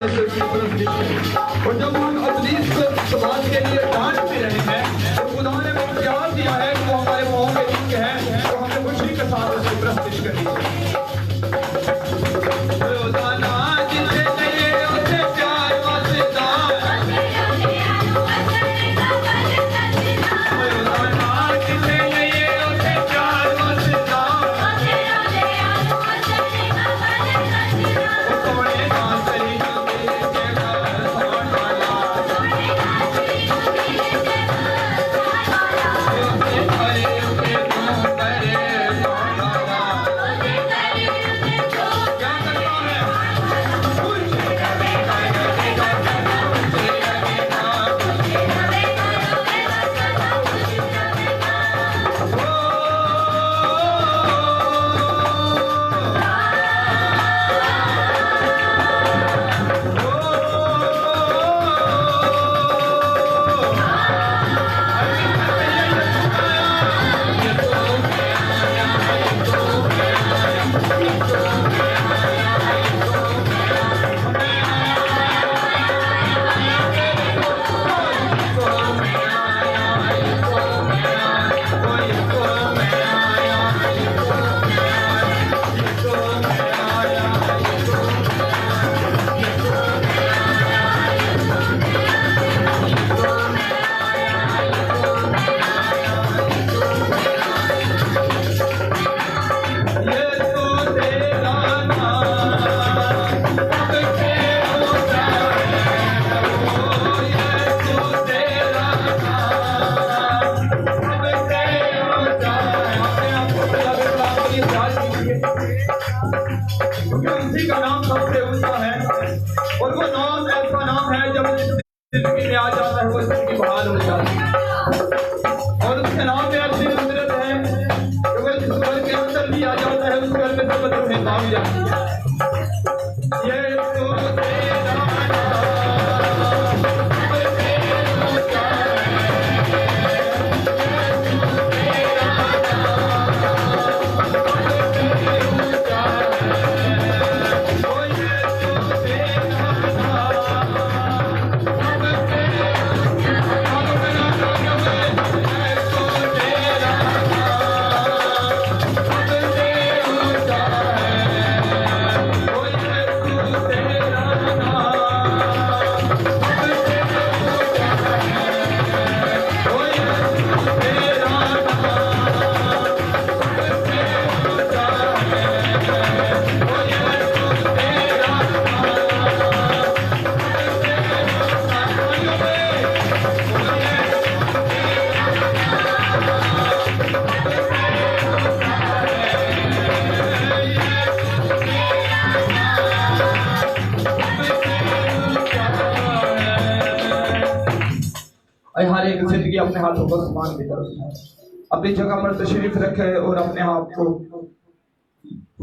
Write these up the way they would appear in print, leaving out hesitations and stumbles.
और जब हम अपनी समाज के लिए डांट भी रहे हैं तो खुदा ने वो प्यार दिया है कि वो हमारे पाँव के नीचे है, तो हमें खुशी के साथ उसकी प्रस्तुत करनी चाहिए। उसी का नाम सबसे ऊंचा है और वो नाम ऐसा नाम है जब जिंदगी में आ जाता है वो जिंदगी बहाल हो जाती है। और उसके नाम में ऐसी कुदरत है कि वो जिस घर के अंदर भी आ जाता है उस घर में सब बदल नाम जाती है। ये तो तेरा हर एक जिंदगी अपने हाथों को आसमान की तरफ है, अपनी जगह पर तशरीफ रखे और अपने आप को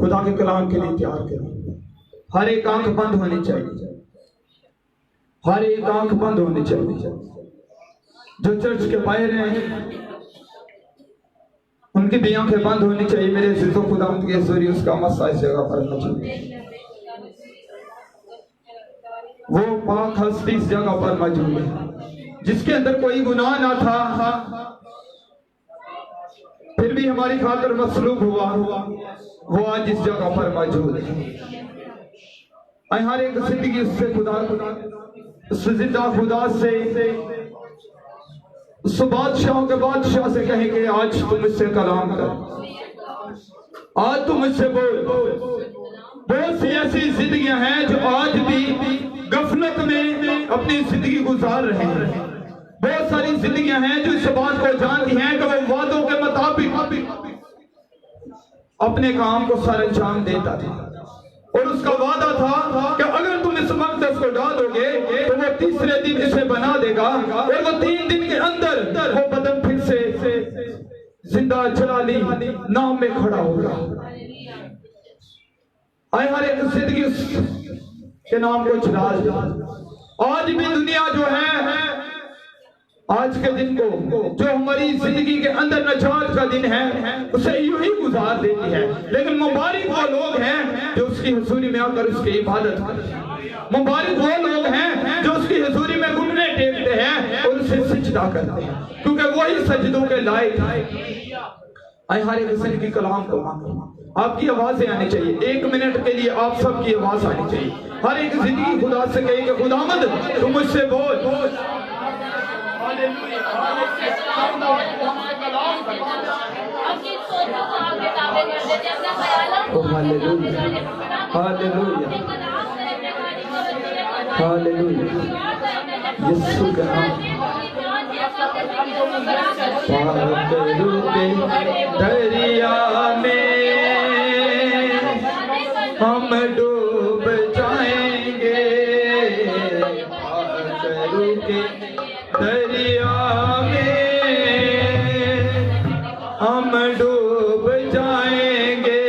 खुदा के कलाम के लिए तैयार करें। हर एक आंख बंद होनी चाहिए, हर एक आंख बंद होनी चाहिए। जो चर्च के बाहर हैं उनकी भी आंखें बंद होनी चाहिए। मेरे सिद्धो खुदा के सूर्य उसका मसा इस जगह पर मौजूद है, वो पाक हस्ती इस जगह पर मौजूद है जिसके अंदर कोई गुनाह ना था, फिर भी हमारी खातिर मसलूब हुआ, वो आज इस जगह पर मौजूद है। हर एक जिंदगी उससे खुदा जिंदा खुदा से उस बादशाहों के बादशाह से कहेंगे आज तुम इससे कलाम कर, आज तुम इससे बोल। बहुत सी ऐसी जिंदगियां हैं जो आज भी गफलत में अपनी जिंदगी गुजार रहे हैं। बहुत सारी जिंदगियां हैं जो इस बात को जानती हैं कि वो वादों के मुताबिक अपने काम को सर अंजाम देता था और उसका वादा था कि अगर तुम इस मकदस को डालोगे तो वो तीसरे दिन इसे बना देगा और वो 3 दिन के अंदर वो बदन फिर से जिंदा जलाली नाम में खड़ा होगा। हर एक जिंदगी के नाम को जलाल। आज भी दुनिया जो है आज के दिन को जो हमारी जिंदगी के अंदर नजात का दिन है उसे यूं ही गुजार देती है, लेकिन मुबारक वो लोग हैं जो उसकी हुजूरी में आकर उसकी इबादत करते हैं। मुबारक वो लोग हैं जो उसकी हुजूरी में घुटने टेकते हैं और उसे सजदा करते हैं, क्योंकि वही सजदों के लायक है। आए हर एक किसी की कलाम को आपकी आवाजें आनी चाहिए। 1 मिनट के लिए आप सबकी आवाज आनी चाहिए। हर एक जिंदगी खुदा से कहे कि खुदावंद तू मुझसे बोल। यीशु का दरिया में हम डूब जाएंगे, के दरिया में हम डूब जाएंगे।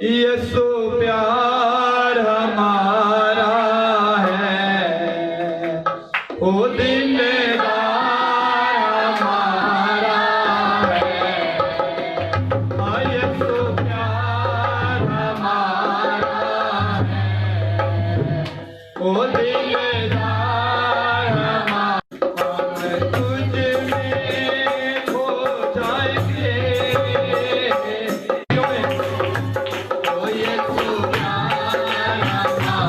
यीशु प्यार हमारा है, ओ दिलदार हमारा है। यीशु प्यार हमारा है, ओ दिलदार हमारा। हम तुझ में खो जाएंगे, ओ यीशु प्यार हमारा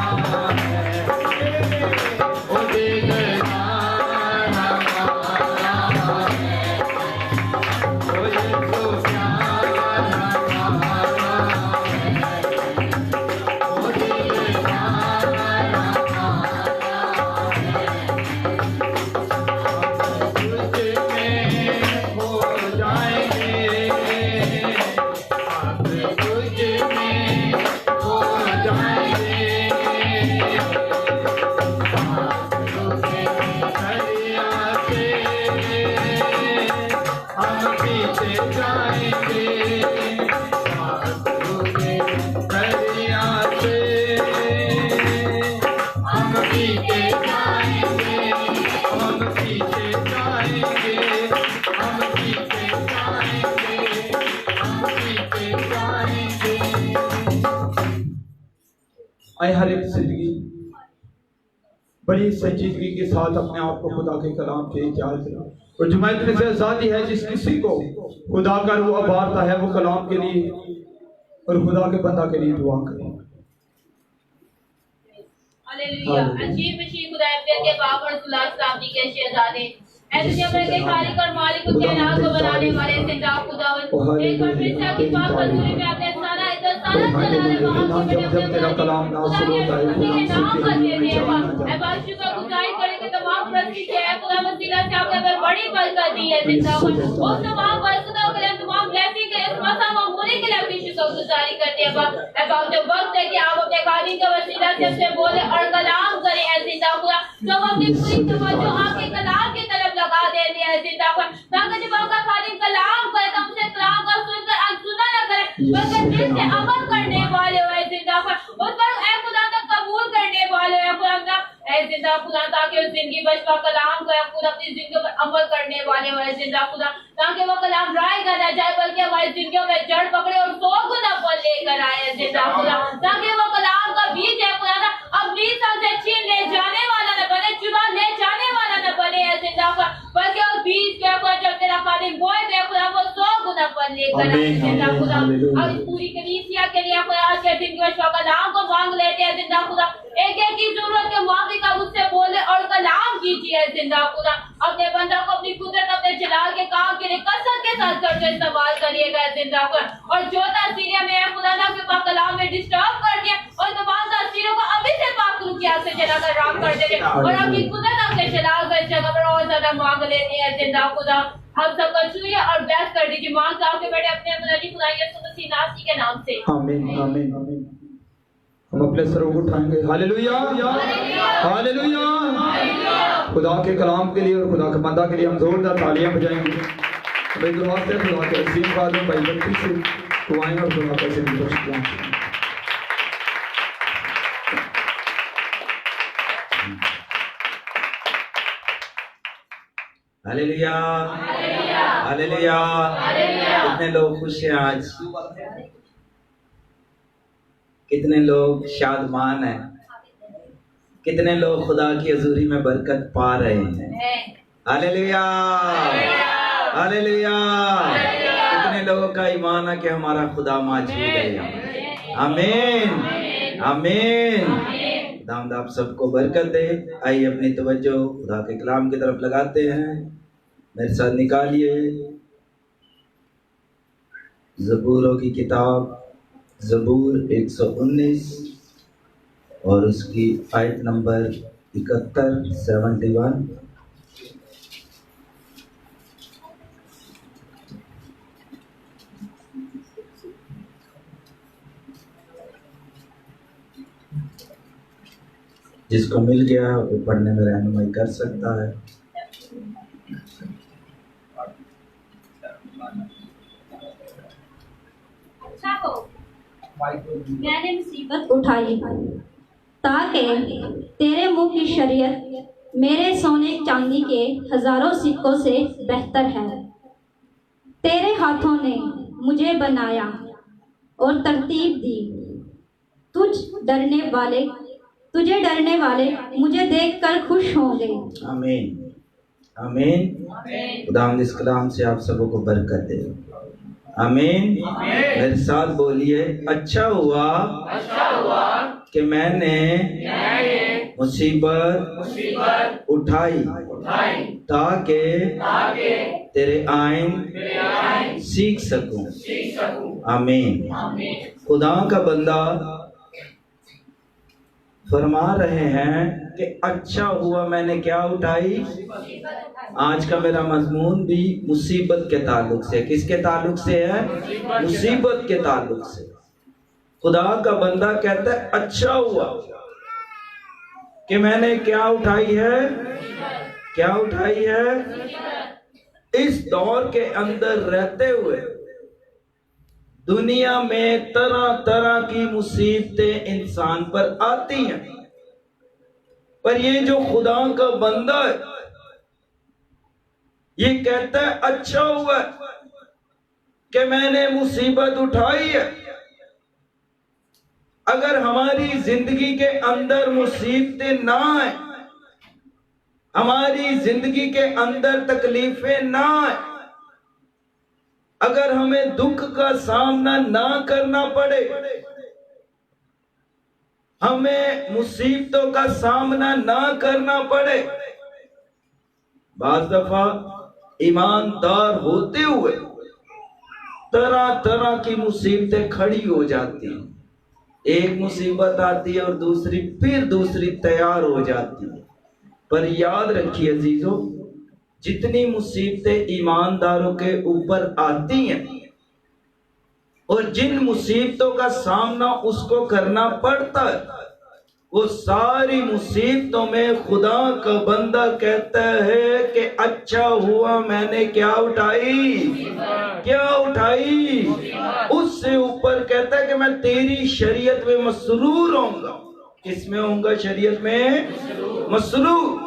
है, ओ दिलदार हमारा है। हम तुझ में खो जाएंगे, हर एक जिंदगी बड़ी संजीदगी के साथ अपने आप को खुदा के कलाम के इख्तियार करें। और जुमैत में से आज़ादी है, जिस किसी को खुदा का रूह अबारता है वो कलाम के लिए और खुदा के बंदा के लिए दुआ करे। हालेलुया। अजीब मसीह खुदावंद के बाप और सुलाह सामने के शहजादे, ऐसे जबर के खालिक और मालिक उसके नाम को बनाने वाले जिंदा खुदावंद, एक बार फिर से आपकी पाक हज़ूरी में आपने सारा इज्जत सारा जलाल वहां के बेटे तेरा कलाम नाज़िल होता है, खुदा के नाम पर देते हैं। ऐ बात शुक्रगुजारी करें कि तमाम प्रस्तुति के है खुदावंद दिला से आपने पर बड़ी बरकत दी है जिंदा वो तमाम बरकतों के लिए तमाम ब्लेसिंग के लिए मसा मामूली के लिए आपकी शुक्रगुजारी करते हैं। ऐ बाप जो वक्त है कि आप अपने खालिक के वसीला से हमसे बोले और कलाम करें। ऐ जिंदा खुदा जो अपनी पूरी तवज्जो आपके कलाम की तरफ लगा देते हैं जिंदा खुदा, ताकि जब आपका खालिक कलाम करे तो हमसे कलाम का सुनकर अनसुना न करे, बल्कि दिल से अमल करने वाले हो जिंदा खुदा, उस पर ऐ खुदा का कबूल करने वाले हो खुदा, ऐ जिंदा खुदा, ताकि उस जिंदगी बचपा कलाम का खुद अपनी जिंदगी पर अमल करने वाले हो जिंदा खुदा, ताकि वो कलाम रायगा न जाए बल्कि हमारी जिंदगियों में जड़ पकड़े और 100 गुना फल लेकर आए जिंदा खुदा, ताकि वो कलाम का बीज है खुदा अब 20 साल से छीन ले जाने वाला न बने, चुरा ले जाने वाला न बने जिंदा खुदा, बल्कि वो बीज के ऊपर जब तेरा खालिक बोए दे खुदा वो 100 गुना फल लेकर आए जिंदा खुदा। अब इस पूरी कलीसिया के लिए खुदा आज के दिन के कलाम को मांग लेते हैं जिंदा खुदा, एक एक की जरूरत के माफी का उससे बोले और कलाम कीजिए जिंदा खुदा, अपने बंदा को अपनी कुदरत अपने जलाल के काम के लिए कसरत के साथ करके इस्तेमाल करिएगा जिंदा खुदा, और जो तासीरिया में खुदा ना के पाक कलाम में डिस्टर्ब कर दिया और तमाम तासीरों को अभी से पाक किया आपसे चलाकर राम करते थे और आपकी कुदरत आपसे चलाकर इस जगह पर और ज्यादा मांग लेते हैं। जिंदा खुदा हम सबको छुइए और ब्लेस कर दीजिए। मांग आपके बेटे अपने मुनाजी खुदा यीशु मसीह नासरी के नाम से। आमीन आमीन आमीन। हम अपने सरों को उठाएंगे। Hallelujah hallelujah. खुदा के कलाम के लिए और खुदा के बंदा के लिए हम जोरदार तालियां बजाएंगे। भाई दुआ से खुदा के असीम खादम भाई बच्ची से दुआएं और खुदा का जिक्र। Hallelujah hallelujah. कितने लोग खुश हैं आज? कितने लोग शादमान हैं? कितने लोग खुदा की हजूरी में बरकत पा रहे हैं? Hallelujah hallelujah. कितने लोगों का ईमान है कि हमारा खुदा मौजूद है? आमीन आमीन। दाऊद आप सबको बरकत दे। आइए अपनी तवज्जो खुदा के कलाम की तरफ लगाते हैं। मेरे साथ निकालिए ज़बूरों की किताब ज़बूर 119 और उसकी आयत नंबर 71। जिसको मिल गया वो पढ़ने में रहनुमाई कर सकता है। मैंने मुसीबत उठाई ताकि तेरे मुंह की शरीयत मेरे सोने चांदी के हजारों सिक्कों से बेहतर है। तेरे हाथों ने मुझे बनाया और तरतीब दी। तुझे डरने वाले मुझे देखकर खुश होंगे। आमीन आमीन। खुदावंद इस कलाम से आप सबों को बरकत दे। आमीन। मेरे साथ बोलिए, अच्छा हुआ कि मैंने मुसीबत उठाई ताकि तेरे आइन सीख सकूं। आमीन। खुदा का बंदा फरमा रहे हैं कि अच्छा हुआ मैंने क्या उठाई। आज का मेरा मजमून भी मुसीबत के ताल्लुक से। किसके ताल्लुक से है? मुसीबत के ताल्लुक से। खुदा का बंदा कहता है अच्छा हुआ कि मैंने क्या उठाई है। क्या उठाई है? इस दौर के अंदर रहते हुए दुनिया में तरह तरह की मुसीबतें इंसान पर आती हैं, पर ये जो खुदा का बंदा है ये कहता है अच्छा हुआ कि मैंने मुसीबत उठाई है। अगर हमारी जिंदगी के अंदर मुसीबतें ना आए, हमारी जिंदगी के अंदर तकलीफें ना आए, अगर हमें दुख का सामना ना करना पड़े, हमें मुसीबतों का सामना ना करना पड़े, बाज़ दफा ईमानदार होते हुए तरह तरह की मुसीबतें खड़ी हो जाती हैं। एक मुसीबत आती है और दूसरी फिर दूसरी तैयार हो जाती है। पर याद रखिए अजीजों, जितनी मुसीबतें ईमानदारों के ऊपर आती हैं और जिन मुसीबतों का सामना उसको करना पड़ता है, वो सारी मुसीबतों में खुदा का बंदा कहता है कि अच्छा हुआ मैंने क्या उठाई। क्या उठाई? उससे ऊपर कहता है कि मैं तेरी शरीयत में मसरूर होऊंगा। किसमें होऊंगा? शरीयत में मसरूर।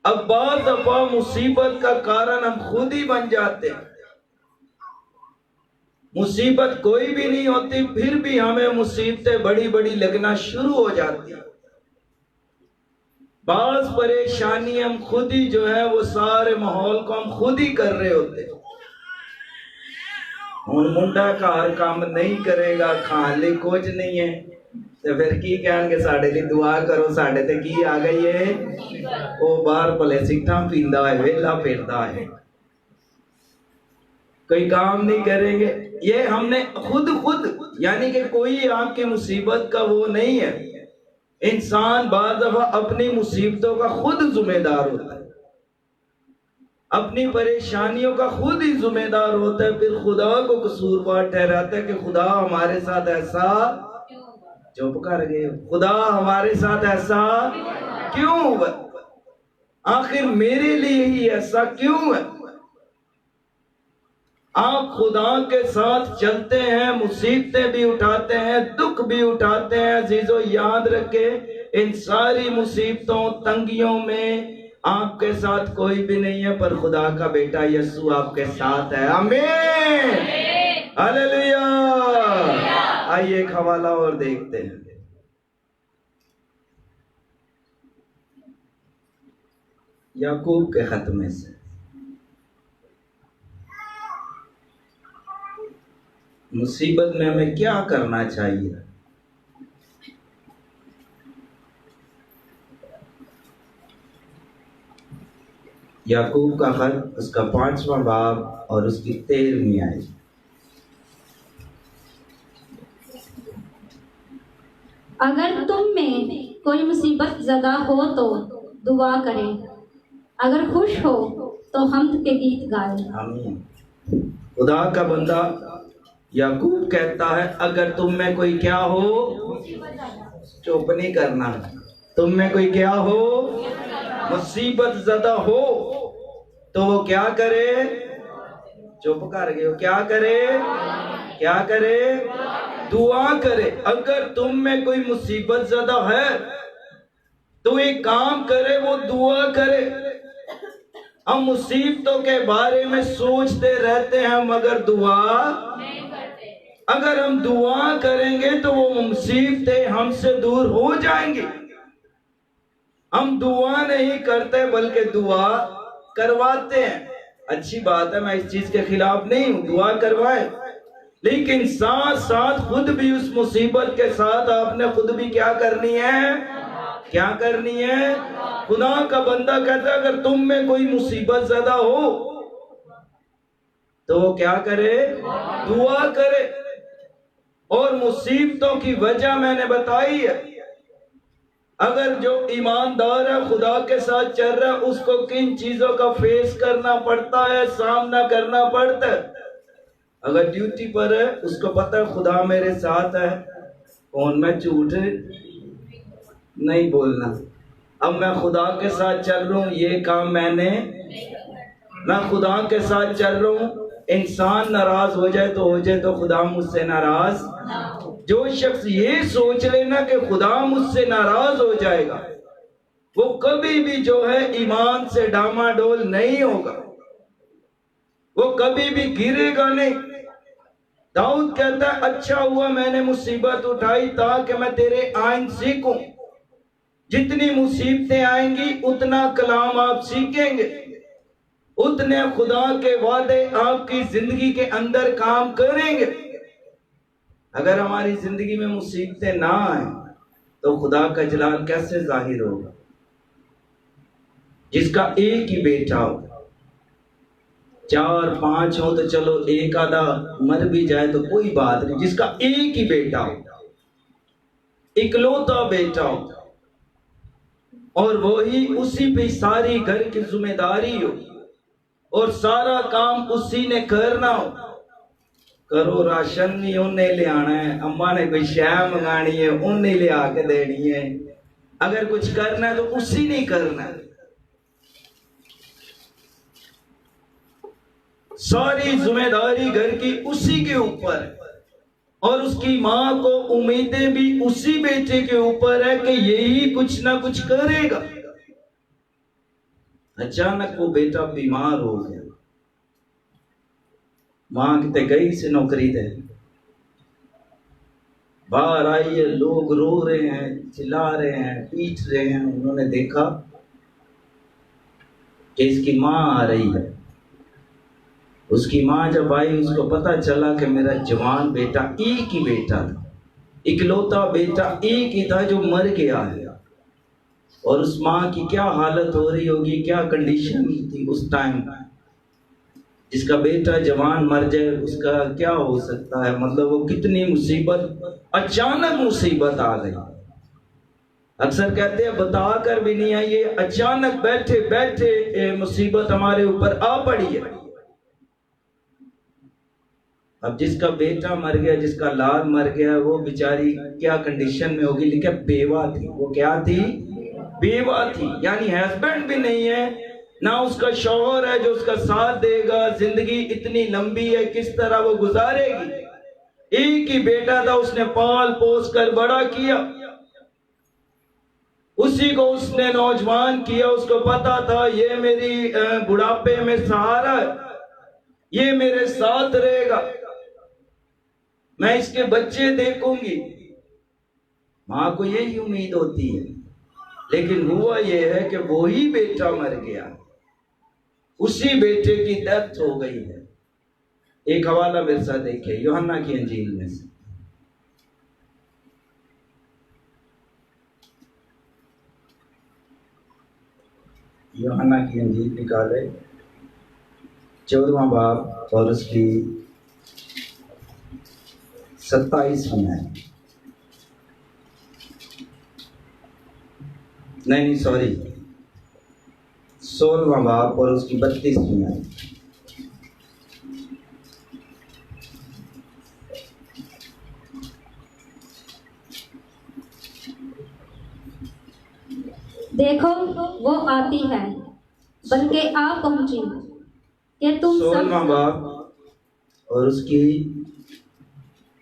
अब बाज़ दफा मुसीबत का कारण हम खुद ही बन जाते हैं। मुसीबत कोई भी नहीं होती, फिर भी हमें मुसीबतें बड़ी बड़ी लगना शुरू हो जाती हैं। बाज़ परेशानी हम खुद ही जो है वो सारे माहौल को हम खुद ही कर रहे होते हैं। हुण मुंडा घर काम नहीं करेगा, खाने लिए कुछ नहीं है, तो फिर की कहेंगे साडे लिए दुआ करो, साडे ते की आ गई है। वो बाहर भले सिगटा पींदा है, वेला फिरदा है, कोई काम नहीं करेंगे। ये हमने खुद यानी कि कोई आपकी मुसीबत का वो नहीं है, इंसान बार दफा अपनी मुसीबतों का खुद जिम्मेदार होता है, अपनी परेशानियों का खुद ही जिम्मेदार होता है, फिर खुदा को कसूरवार ठहराता है कि खुदा हमारे साथ ऐसा, चुप कर गए, खुदा हमारे साथ ऐसा क्यों हुआ, आखिर मेरे लिए ही ऐसा क्यों है। आप खुदा के साथ चलते हैं, मुसीबतें भी उठाते हैं, दुख भी उठाते हैं। अजीजों याद रखे, इन सारी मुसीबतों तंगियों में आपके साथ कोई भी नहीं है, पर खुदा का बेटा यीशु आपके साथ है। आमीन, हालेलुया। आइए एक हवाला और देखते हैं। याकूब के खत में से मुसीबत में हमें क्या करना चाहिए। याकूब का खत, उसका 5वां बाब और उसकी 13वीं आयत। अगर तुम में कोई मुसीबत ज़दा हो तो दुआ करें, अगर खुश हो तो हम्द के गीत गाएं। आमीन। खुदा का बंदा याकूब कहता है, अगर तुम में कोई क्या हो, चुप नहीं करना, तुम में कोई क्या हो, मुसीबत ज़दा हो, तो वो क्या करे, चुप कर गए, क्या करे, क्या करे, दुआ करे। अगर तुम में कोई मुसीबत ज़दा है तो एक काम करे, वो दुआ करे। हम मुसीबतों के बारे में सोचते रहते हैं मगर दुआ नहीं करते। अगर हम दुआ करेंगे तो वो मुसीबतें हमसे दूर हो जाएंगी। हम दुआ नहीं करते बल्कि दुआ करवाते हैं। अच्छी बात है, मैं इस चीज के खिलाफ नहीं हूं, दुआ करवाएं, लेकिन साथ साथ खुद भी उस मुसीबत के साथ आपने खुद भी क्या करनी है, क्या करनी है। खुदा का बंदा कहता है, अगर तुम में कोई मुसीबत ज़्यादा हो तो वो क्या करे, दुआ करे। और मुसीबतों की वजह मैंने बताई है। अगर जो ईमानदार है, खुदा के साथ चल रहा है, उसको किन चीजों का फेस करना पड़ता है, सामना करना पड़ता है। अगर ड्यूटी पर है, उसको पता है खुदा मेरे साथ है, फोन में झूठ नहीं बोलना। अब मैं खुदा के साथ चल रहा हूँ, ये काम मैं खुदा के साथ चल रहा हूँ। इंसान नाराज हो जाए तो खुदा मुझसे नाराज। जो शख्स ये सोच लेना कि खुदा मुझसे नाराज हो जाएगा, वो कभी भी जो है ईमान से डामाडोल नहीं होगा, वो कभी भी गिरेगा नहीं। दाऊद कहता है, अच्छा हुआ मैंने मुसीबत उठाई ताकि मैं तेरे आइन सीखूं। जितनी मुसीबतें आएंगी उतना कलाम आप सीखेंगे, उतने खुदा के वादे आपकी जिंदगी के अंदर काम करेंगे। अगर हमारी जिंदगी में मुसीबतें ना आए तो खुदा का जलाल कैसे जाहिर होगा। जिसका एक ही बेटा हो, 4 5 हो तो चलो एक आधा मर भी जाए तो कोई बात नहीं। जिसका एक ही बेटा हो, इकलौता बेटा हो, और वही उसी पे सारी घर की जिम्मेदारी हो और सारा काम उसी ने करना हो। करो राशन नहीं उन्हें ले आना है, अम्मा ने कोई शय मंगानी है उन्हें ले आके देनी है, अगर कुछ करना है तो उसी ने करना है। सारी जिम्मेदारी घर की उसी के ऊपर है और उसकी माँ को उम्मीदें भी उसी बेटे के ऊपर है कि यही कुछ ना कुछ करेगा। अचानक वो बेटा बीमार हो गया, मां कितने गई से नौकरी दे, बाहर आई है, लोग रो रहे हैं, चिल्ला रहे हैं, पीट रहे हैं। उन्होंने देखा कि इसकी मां आ रही है। उसकी मां जब आई, उसको पता चला कि मेरा जवान बेटा, एक ही बेटा था, इकलौता बेटा एक ही था जो मर गया है। और उस मां की क्या हालत हो रही होगी, क्या कंडीशन थी उस टाइम। जिसका बेटा जवान मर जाए उसका क्या हो सकता है, मतलब वो कितनी मुसीबत, अचानक मुसीबत आ गई। अक्सर कहते हैं बता कर भी नहीं आई, ये अचानक बैठे बैठे मुसीबत हमारे ऊपर आ पड़ी है। अब जिसका बेटा मर गया, जिसका लाल मर गया, वो बेचारी क्या कंडीशन में होगी? लिखा बेवा थी। वो क्या थी? बेवा थी, यानी हस्बैंड भी नहीं है, ना उसका शौहर है जो उसका साथ देगा। जिंदगी इतनी लंबी है, किस तरह वो गुजारेगी? एक ही बेटा था, उसने पाल पोस कर बड़ा किया, उसी को उसने नौजवान किया। उसको पता था ये मेरी बुढ़ापे में सहारा है, ये मेरे साथ रहेगा, मैं इसके बच्चे देखूंगी। मां को यही उम्मीद होती है, लेकिन हुआ ये है कि वो ही बेटा मर गया, उसी बेटे की डेथ हो गई है। एक हवाला मेरे साथ देखिए यूहन्ना की इंजील में से, यूहन्ना की इंजील निकाले 14वां बाब और उसकी 27वीं आयत, नहीं सॉरी 16वां बाब और उसकी 32वीं आयत। देखो वो आती है, बल्कि आ पहुंची कि तुम 16वां बाब और उसकी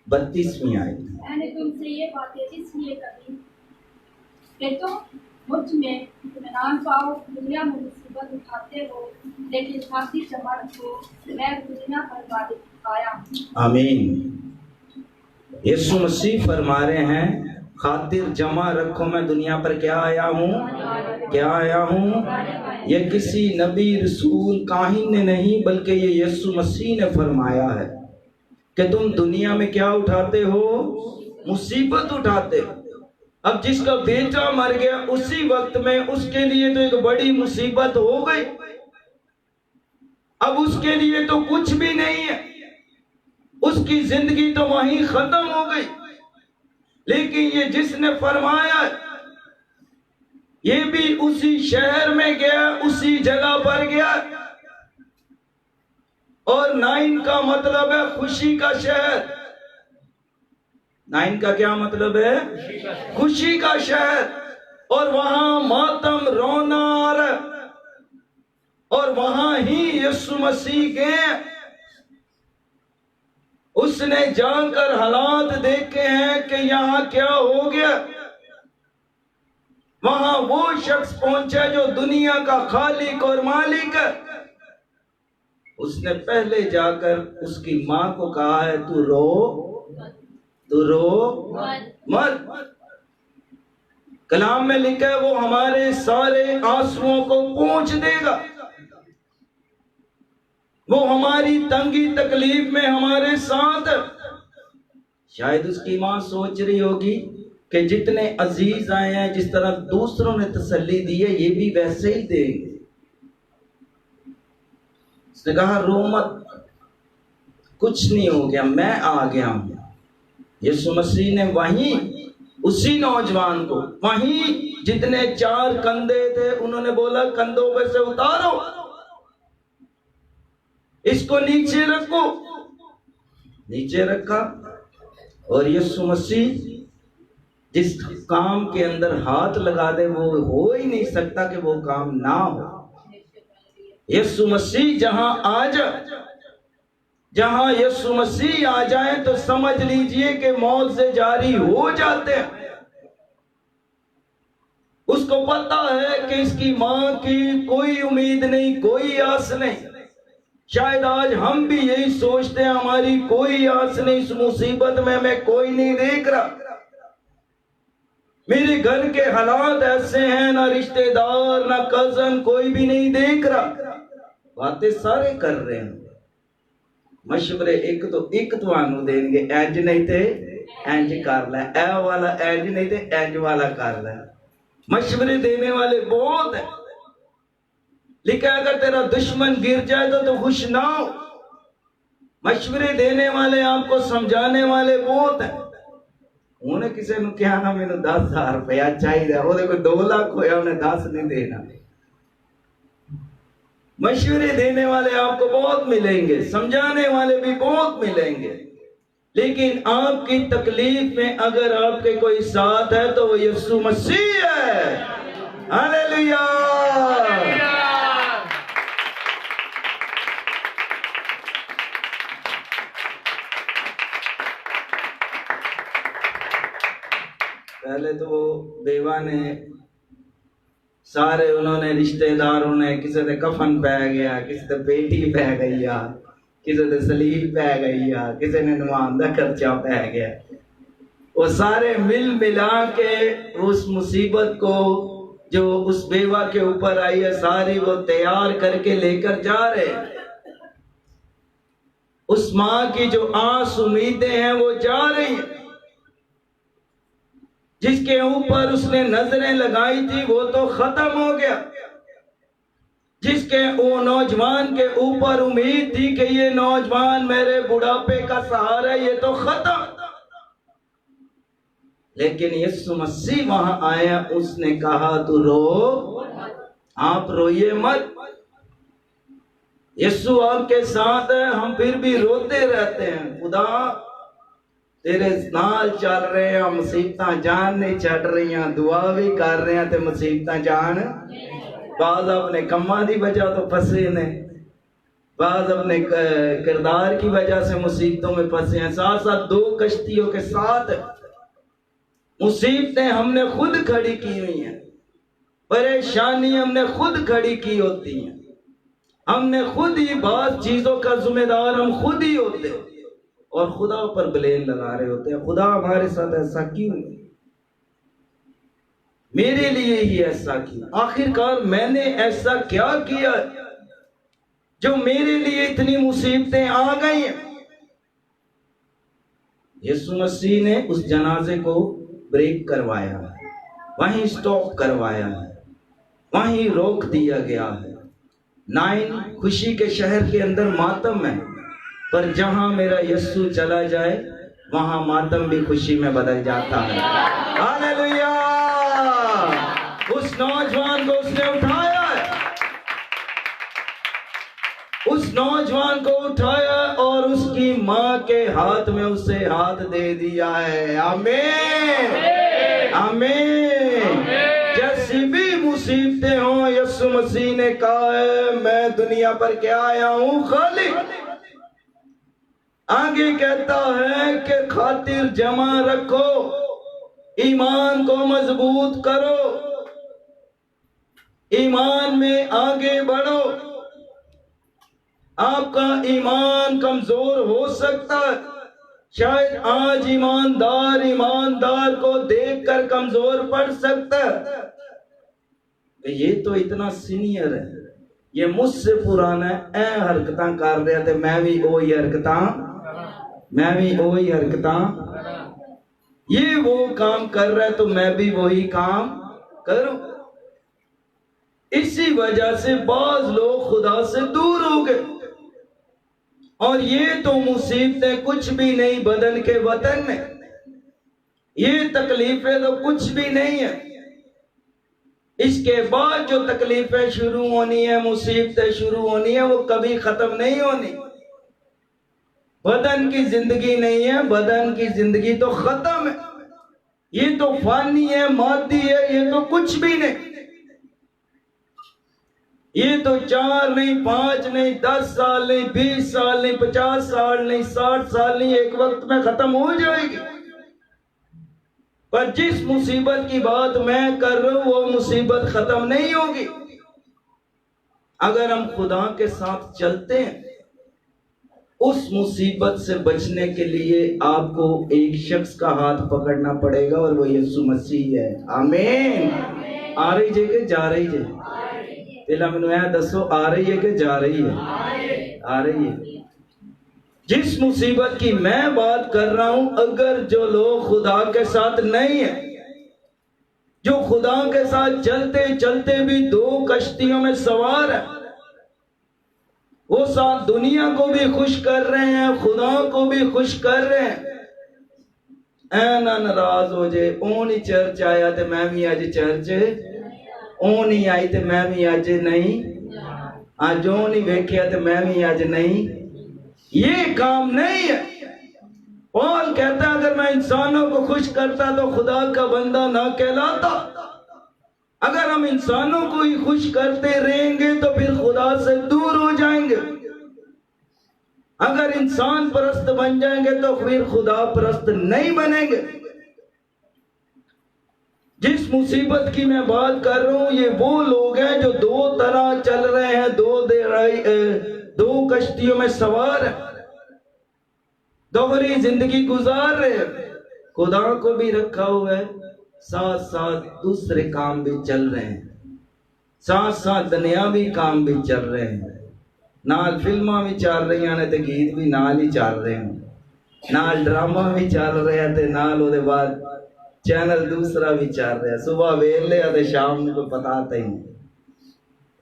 32वीं आयत। मैंने तुमसे ये बातें इसलिए कही कि तुम मुझ में इत्मीनान पाओ। दुनिया में मुसीबत उठाते हो, लेकिन खातिर जमा रखो, मैं दुनिया पर गालिब आया हूँ। आमीन। यीशु मसीह फरमा रहे हैं खातिर जमा रखो, मैं दुनिया पर क्या आया हूँ? क्या आया हूँ? ये किसी नबी रसूल काहिन ने नहीं, बल्कि ये यीशु मसीह ने फरमाया है कि तुम दुनिया में क्या उठाते हो? मुसीबत उठाते हो। अब जिसका बेटा मर गया उसी वक्त में उसके लिए तो एक बड़ी मुसीबत हो गई। अब उसके लिए तो कुछ भी नहीं है, उसकी जिंदगी तो वहीं खत्म हो गई। लेकिन ये जिसने फरमाया ये भी उसी शहर में गया, उसी जगह पर गया। और नाइन का मतलब है खुशी का शहर। नाइन का क्या मतलब है? खुशी का शहर। और वहां मातम रोना और वहां ही यीशु मसीह गए। उसने जाकर हालात देखे हैं कि यहाँ क्या हो गया। वहां वो शख्स पहुंचा जो दुनिया का खालिक और मालिक है। उसने पहले जाकर उसकी मां को कहा है तू रो मत। कलाम में लिखा है वो हमारे सारे आंसुओं को पोंछ देगा, वो हमारी तंगी तकलीफ में हमारे साथ। शायद उसकी मां सोच रही होगी कि जितने अजीज आए हैं, जिस तरह दूसरों ने तसल्ली दी है, ये भी वैसे ही देंगे। उसने कहा रो मत, कुछ नहीं हो गया, मैं आ गया हूं। यीशु मसीह ने वहीं उसी नौजवान को, वहीं जितने 4 कंधे थे, उन्होंने बोला कंधों पे से उतारो, इसको नीचे रखो। नीचे रखा और यीशु मसीह जिस काम के अंदर हाथ लगा दे वो हो ही नहीं सकता कि वो काम ना हो। यीशु मसीह जहां यीशु मसीह आ जाए तो समझ लीजिए कि मौत से जारी हो जाते हैं। उसको पता है कि इसकी मां की कोई उम्मीद नहीं, कोई आस नहीं। शायद आज हम भी यही सोचते हैं हमारी कोई आस नहीं, इस मुसीबत में मैं कोई नहीं देख रहा, मेरे घर के हालात ऐसे हैं, ना रिश्तेदार ना कजन कोई भी नहीं देख रहा। बातें सारे कर रहे हैं, मशवरे एक तो आनू देंगे, इंज नहीं थे इंज कर ले, ए वाला इंज नहीं थे इंज वाला कर ले। मशवरे देने वाले बहुत है, लेकिन अगर तेरा दुश्मन गिर जाए तो खुश ना हो। मशवरे देने वाले, आपको समझाने वाले बहुत हैं, उन्हें किसी ने कहा ना मैंने 10,000 रुपया चाहिए, वो देखो 2 लाख होया, उन्हें 10 नहीं देना। मशवरे देने वाले आपको बहुत मिलेंगे, समझाने वाले भी बहुत मिलेंगे, लेकिन आपकी तकलीफ में अगर आपके कोई साथ है तो वो यीशु मसीह है। हालेलुया। पहले तो वो बेवा ने सारे उन्होंने रिश्तेदारों ने, किसी ने कफन पै गया, किसी ने पेटी पै गई, किसी ने सलीब पै गई, किसी ने नमान का खर्चा पै गया। वो सारे मिल मिला के उस मुसीबत को जो उस बेवा के ऊपर आई है सारी वो तैयार करके लेकर जा रहे। उस माँ की जो आस उम्मीदें हैं वो जा रही, जिसके ऊपर उसने नजरें लगाई थी वो तो खत्म हो गया, जिसके वो नौजवान के ऊपर उम्मीद थी कि ये नौजवान मेरे बुढ़ापे का सहारा है, ये तो खत्म। लेकिन यीशु मसीह वहां आया, उसने कहा तू रो, आप रोइए मत, यीशु आपके साथ है। हम फिर भी रोते रहते हैं, खुदा तेरे नाल चल रहे हैं, मुसीबत जान नहीं चढ़ रही, दुआ भी कर रहे हैं तो मुसीबत जान, बाज अपने कम्मा की वजह तो फंसे ने, बाज अपने किरदार की वजह से मुसीबतों में फंसे हैं। साथ साथ 2 कश्तियों के साथ मुसीबतें हमने खुद खड़ी की हुई हैं, परेशानी हमने खुद खड़ी की होती हैं, हमने खुद ही बात चीजों का जिम्मेदार हम खुद ही होते हैं और खुदा पर ब्लेम लगा रहे होते हैं। खुदा हमारे साथ ऐसा क्यों, मेरे लिए ही ऐसा किया, आखिरकार मैंने ऐसा क्या किया जो मेरे लिए इतनी मुसीबतें आ गई हैं। यीशु मसीह ने उस जनाजे को ब्रेक करवाया, वहीं स्टॉप करवाया है, वहीं रोक दिया गया है। 9 खुशी के शहर के अंदर मातम है, पर जहां मेरा यीशु चला जाए वहां मातम भी खुशी में बदल जाता है। हालेलुया। उस नौजवान को उसने उठाया है, उस नौजवान को उठाया और उसकी मां के हाथ में उसे हाथ दे दिया है। आमीन आमीन। जैसी भी मुसीबतें हो, यीशु मसीह ने कहा है मैं दुनिया पर क्या आया हूं, खाली। आगे कहता है कि खातिर जमा रखो, ईमान को मजबूत करो, ईमान में आगे बढ़ो। आपका ईमान कमजोर हो सकता है, शायद आज ईमानदार को देखकर कमजोर पड़ सकता है, ये तो इतना सीनियर है, ये मुझसे पुराना है, हरकतां कर रहा थे, मैं भी वही हरकतां, ये वो काम कर रहा है तो मैं भी वही काम करूं। इसी वजह से बाज लोग खुदा से दूर हो गए। और ये तो मुसीबतें कुछ भी नहीं बदन के वतन में, ये तकलीफें तो कुछ भी नहीं है। इसके बाद जो तकलीफें शुरू होनी है, मुसीबतें शुरू होनी है, वो कभी खत्म नहीं होनी। बदन की जिंदगी नहीं है, बदन की जिंदगी तो खत्म है, ये तो फानी है, मादी है, ये तो कुछ भी नहीं। ये तो 4 नहीं, 5 नहीं, 10 साल नहीं, 20 साल नहीं, 50 साल नहीं, 60 साल नहीं, एक वक्त में खत्म हो जाएगी। पर जिस मुसीबत की बात मैं कर रहा हूं वो मुसीबत खत्म नहीं होगी। अगर हम खुदा के साथ चलते हैं, उस मुसीबत से बचने के लिए आपको एक शख्स का हाथ पकड़ना पड़ेगा और वो यीशु मसीह है। आमीन। आ रही है कि जा रही है? पहला मैनू यह दसो, आ रही है कि जा रही है? आ रही है। जिस मुसीबत की मैं बात कर रहा हूं, अगर जो लोग खुदा के साथ नहीं है, जो खुदा के साथ चलते चलते भी 2 कश्तियों में सवार है, वो साथ दुनिया को भी खुश कर रहे हैं, खुदा को भी खुश कर रहे हैं। ऐना नाराज हो जाए, ओ नहीं चर्च आया तो मैं भी अज चर्च, ओ नहीं आई तो मैं भी अज नहीं, आज ओ नहीं वेख्या तो मैं भी अज नहीं। ये काम नहीं है। पौल कहता है अगर मैं इंसानों को खुश करता तो खुदा का बंदा ना कहलाता। अगर हम इंसानों को ही खुश करते रहेंगे तो फिर खुदा से दूर हो जाएंगे। अगर इंसान परस्त बन जाएंगे तो फिर खुदा परस्त नहीं बनेंगे। जिस मुसीबत की मैं बात कर रहा हूं, ये वो लोग हैं जो दो तरह चल रहे हैं, दो कश्तियों में सवार है, दोहरी जिंदगी गुजार रहे हैं। खुदा को भी रखा हुआ है, साथ साथ दूसरे काम भी चल रहे हैं, साथ साथ दुनियावी काम भी चल रहे हैं। नाल फिल्मां भी चल रही हैं ते गीत भी नाल ही चल रहे हैं, नाल ड्रामा भी चल रहे हैं ते नाल ओदे बाद चैनल दूसरा भी चल रहा है। सुबह वेले और शाम को पता ही नहीं।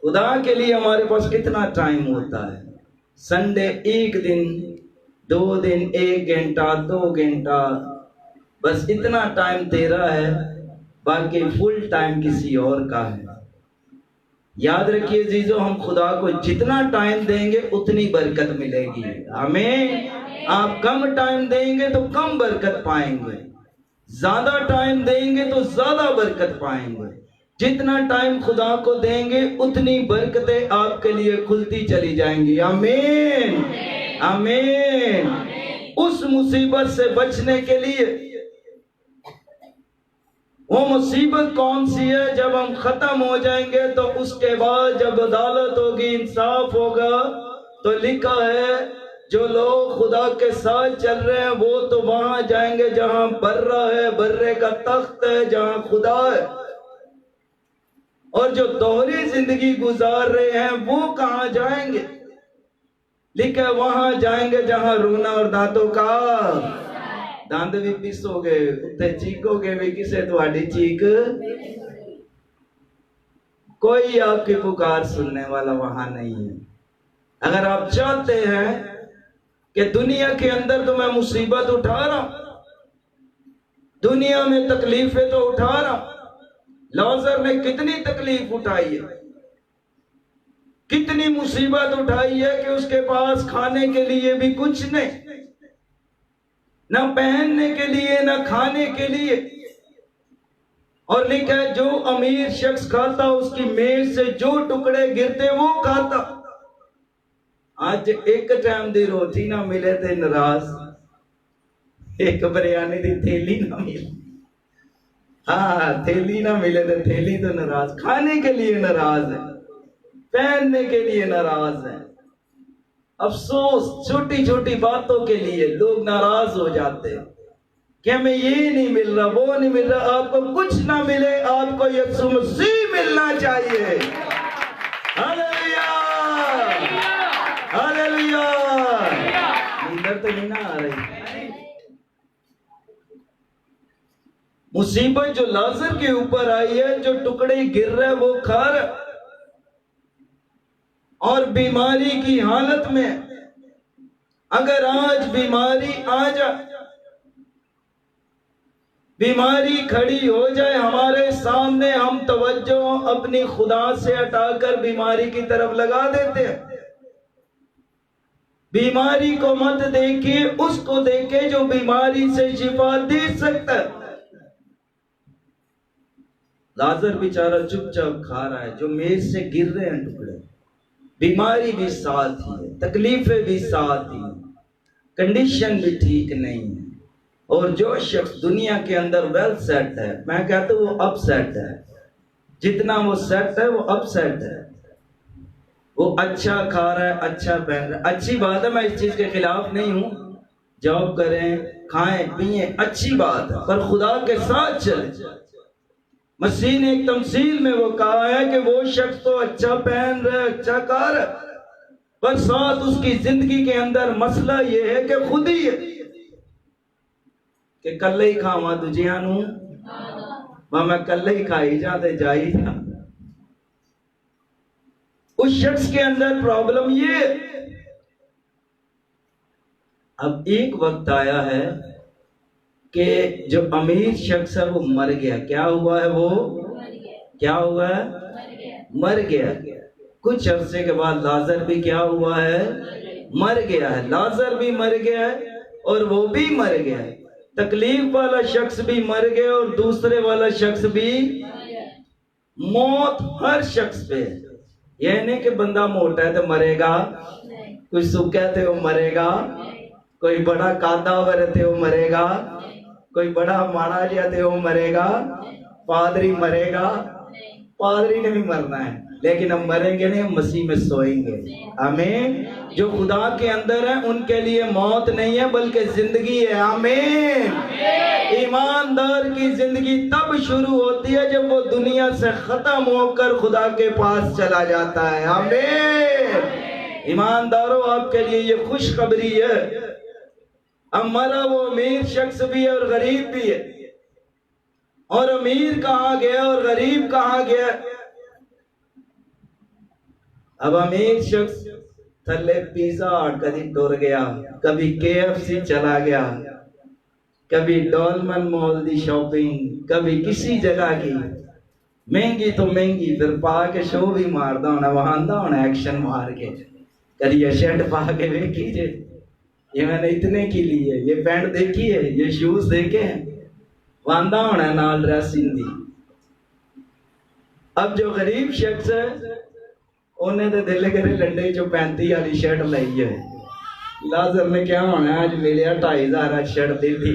खुदा के लिए हमारे पास कितना टाइम होता है? संडे एक दिन, 2 दिन, 1 घंटा, 2 घंटा, बस इतना टाइम तेरा है, बाकी फुल टाइम किसी और का है। याद रखिए जीजो, हम खुदा को जितना टाइम देंगे उतनी बरकत मिलेगी। हमें आप कम टाइम देंगे तो कम बरकत पाएंगे, ज्यादा टाइम देंगे तो ज्यादा बरकत पाएंगे। जितना टाइम खुदा को देंगे उतनी बरकतें आपके लिए खुलती चली जाएंगी। आमीन, आमीन। उस मुसीबत से बचने के लिए, वो मुसीबत कौन सी है? जब हम खत्म हो जाएंगे तो उसके बाद जब अदालत होगी, इंसाफ होगा, तो लिखा है जो लोग खुदा के साथ चल रहे हैं वो तो वहां जाएंगे जहां बर्रा है, बर्रे का तख्त है, जहां खुदा है। और जो दोहरी जिंदगी गुजार रहे हैं वो कहां जाएंगे? लिखा है वहां जाएंगे जहां रोना और दांतों का दंद भी पिसोगे, उत्ते चीखोगे भी, किसे तुम्हारी चीख, कोई आपकी पुकार सुनने वाला वहां नहीं है। अगर आप चाहते हैं कि दुनिया के अंदर तो मैं मुसीबत उठा रहा हूं, दुनिया में तकलीफें तो उठा रहा हूं, लाजर ने कितनी तकलीफ उठाई है, कितनी मुसीबत उठाई है कि उसके पास खाने के लिए भी कुछ नहीं, ना पहनने के लिए, ना खाने के लिए। और लिखा है जो अमीर शख्स खाता उसकी मेज से जो टुकड़े गिरते वो खाता। आज एक टाइम दी रोटी ना मिले थे नाराज, एक बिरयानी दी थैली ना मिले, हाँ थैली ना मिले तो थैली तो नाराज, खाने के लिए नाराज है, पहनने के लिए नाराज है। अफसोस, छोटी छोटी बातों के लिए लोग नाराज हो जाते हैं कि हमें ये नहीं मिल रहा, वो नहीं मिल रहा। आपको कुछ ना मिले, आपको यीशु मसीह मिलना चाहिए। Hallelujah, hallelujah. नींदर तो नहीं ना आ रही। मुसीबत जो लाजर के ऊपर आई है, जो टुकड़े गिर रहे हैं वो खा रहा, और बीमारी की हालत में अगर आज बीमारी आ जाए, बीमारी खड़ी हो जाए हमारे सामने, हम तवज्जो अपनी खुदा से हटाकर बीमारी की तरफ लगा देते हैं। बीमारी को मत देखिए, उसको देखे जो बीमारी से शिफा दे सकता है। लाजर बेचारा चुपचाप खा रहा है, जो मेज से गिर रहे हैं टुकड़े, बीमारी भी साथ ही है, तकलीफें भी साथ ही है, कंडीशन भी ठीक नहीं है। और जो शख्स दुनिया के अंदर वेल सेट है, मैं कहता हूँ वो अपसेट है, जितना वो सेट है वो अपसेट है। वो अच्छा खा रहा है, अच्छा पहन रहा है, अच्छी बात है, मैं इस चीज के खिलाफ नहीं हूँ। जॉब करें, खाएं पिए, अच्छी बात है, पर खुदा के साथ चले। मसीह ने एक तमसील में वो कहा है कि वो शख्स तो अच्छा पहन रहा है, अच्छा खा रहा है, पर साथ उसकी जिंदगी के अंदर मसला ये है कि खुद ही है कि कल ही खावा दूजिया नू, मैं कल ही खाई जाते जाई था। उस शख्स के अंदर प्रॉब्लम ये। अब एक वक्त आया है कि जो अमीर शख्स है वो मर गया। क्या हुआ है? वो क्या हुआ है? मर गया। कुछ अरसे के बाद लाजर भी क्या हुआ है? मर गया है। लाजर भी मर गया है और वो भी मर गया है। तकलीफ वाला शख्स भी मर गया और दूसरे वाला शख्स भी। मौत हर शख्स पे है। यह नहीं कि बंदा मोटा है तो मरेगा, कोई सूखा है तो वो मरेगा, कोई बड़ा कादावर है तो वो मरेगा, कोई बड़ा माड़ा जिया तो वो मरेगा, पादरी मरेगा, पादरी ने भी मरना है, लेकिन हम मरेंगे नहीं, हम मसीह में सोएंगे। आमीन। जो खुदा के अंदर है उनके लिए मौत नहीं है बल्कि जिंदगी है। आमीन। ईमानदार की जिंदगी तब शुरू होती है जब वो दुनिया से खत्म होकर खुदा के पास चला जाता है। आमीन। ईमानदारों, आपके लिए ये खुशखबरी है, अब मरा वो अमीर शख्स भी है और गरीब भी है। और अमीर कहाँ गया और गरीब कहाँ गया? अब अमीर शख्स थल्ले पिज्जा हट कभी टुर गया, कभी KFC चला गया, कभी डॉलमन मॉल दी शॉपिंग, कभी किसी जगह की महंगी तो महंगी, फिर पा के शो भी मारदा होना, वहांदा होना एक्शन मार के, कभी ये शर्ट पा के देखी जे, ये मैंने इतने की ली है, ये पैंट देखी है, ये शूज देखे हैं, वांदा होना नाल ड्रेसिंग दी। अब जो गरीब शख्स है उन्हें तो दिल करे लंडे जो 35 वाली शर्ट लाई है। लाजर ने क्या होना, आज मिले 2500 शर्ट दे दी,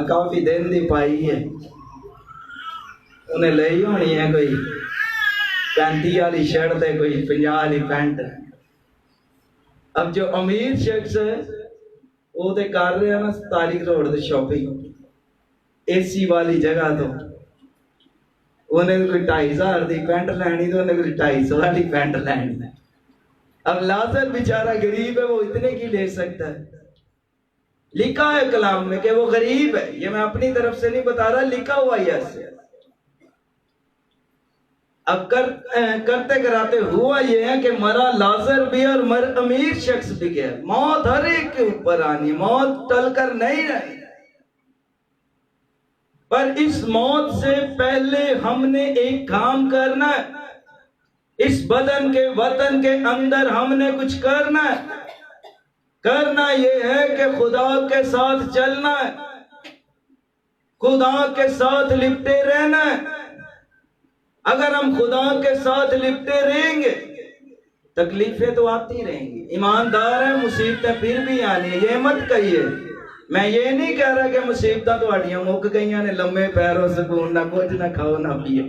काफी दिन दी पाई है, उन्हें ली होनी है कोई 35 वाली शर्ट है, कोई 50 वाली पैंट। अब जो अमीर शख्स है वो तो कर रहे हैं ना 47 करोड़ की शॉपिंग AC वाली जगह, तो उन्हें कोई 2500 की पैंट लैनी, तो उन्हें कोई 250 वाली पैंट लैनी। अब लाजर बेचारा गरीब है, वो इतने की ले सकता है। लिखा है कलाम में कि वो गरीब है, ये मैं अपनी तरफ से नहीं बता रहा, लिखा हुआ है ऐसे। अब करते कराते हुआ ये है कि मरा लाजर भी और अमीर शख्स भी गया। मौत हर एक के ऊपर आनी, मौत टलकर नहीं रहनी, पर इस मौत से पहले हमने एक काम करना है। इस बदन के वतन के अंदर हमने कुछ करना है। करना यह है कि खुदा के साथ चलना है, खुदा के साथ लिपटे रहना है। अगर हम खुदा के साथ लिपटे रहेंगे तकलीफें तो आती रहेंगी, ईमानदार है, मुसीबतें फिर भी आनी है। ये मत कहिए, मैं ये नहीं कह रहा कि मुसीबतां तुहाडियां मुक गईयां ने, लम्बे पैरों सुकून ना कुछ ना खाओ ना पियो।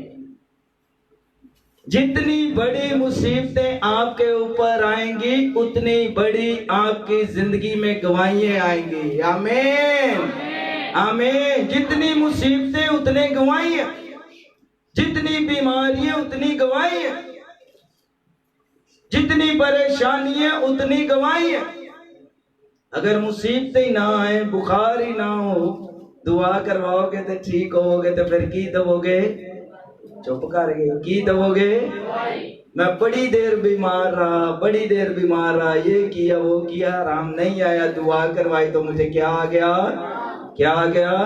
जितनी बड़ी मुसीबतें आपके ऊपर आएंगी उतनी बड़ी आपकी जिंदगी में गवाहियां आएंगी। आमीन आमीन। जितनी मुसीबतें उतने गवाहियां, जितनी बीमारियां उतनी गवाहियां, जितनी परेशानियां उतनी गवाहियां। अगर मुसीबतें ही ना आए, बुखार ही ना हो, दुआ करवाओगे तो ठीक होगे, तो फिर की दबोगे? चुप कर गए, की दबोगे? मैं बड़ी देर बीमार रहा, ये किया वो किया, आराम नहीं आया, दुआ करवाई तो मुझे क्या आ गया?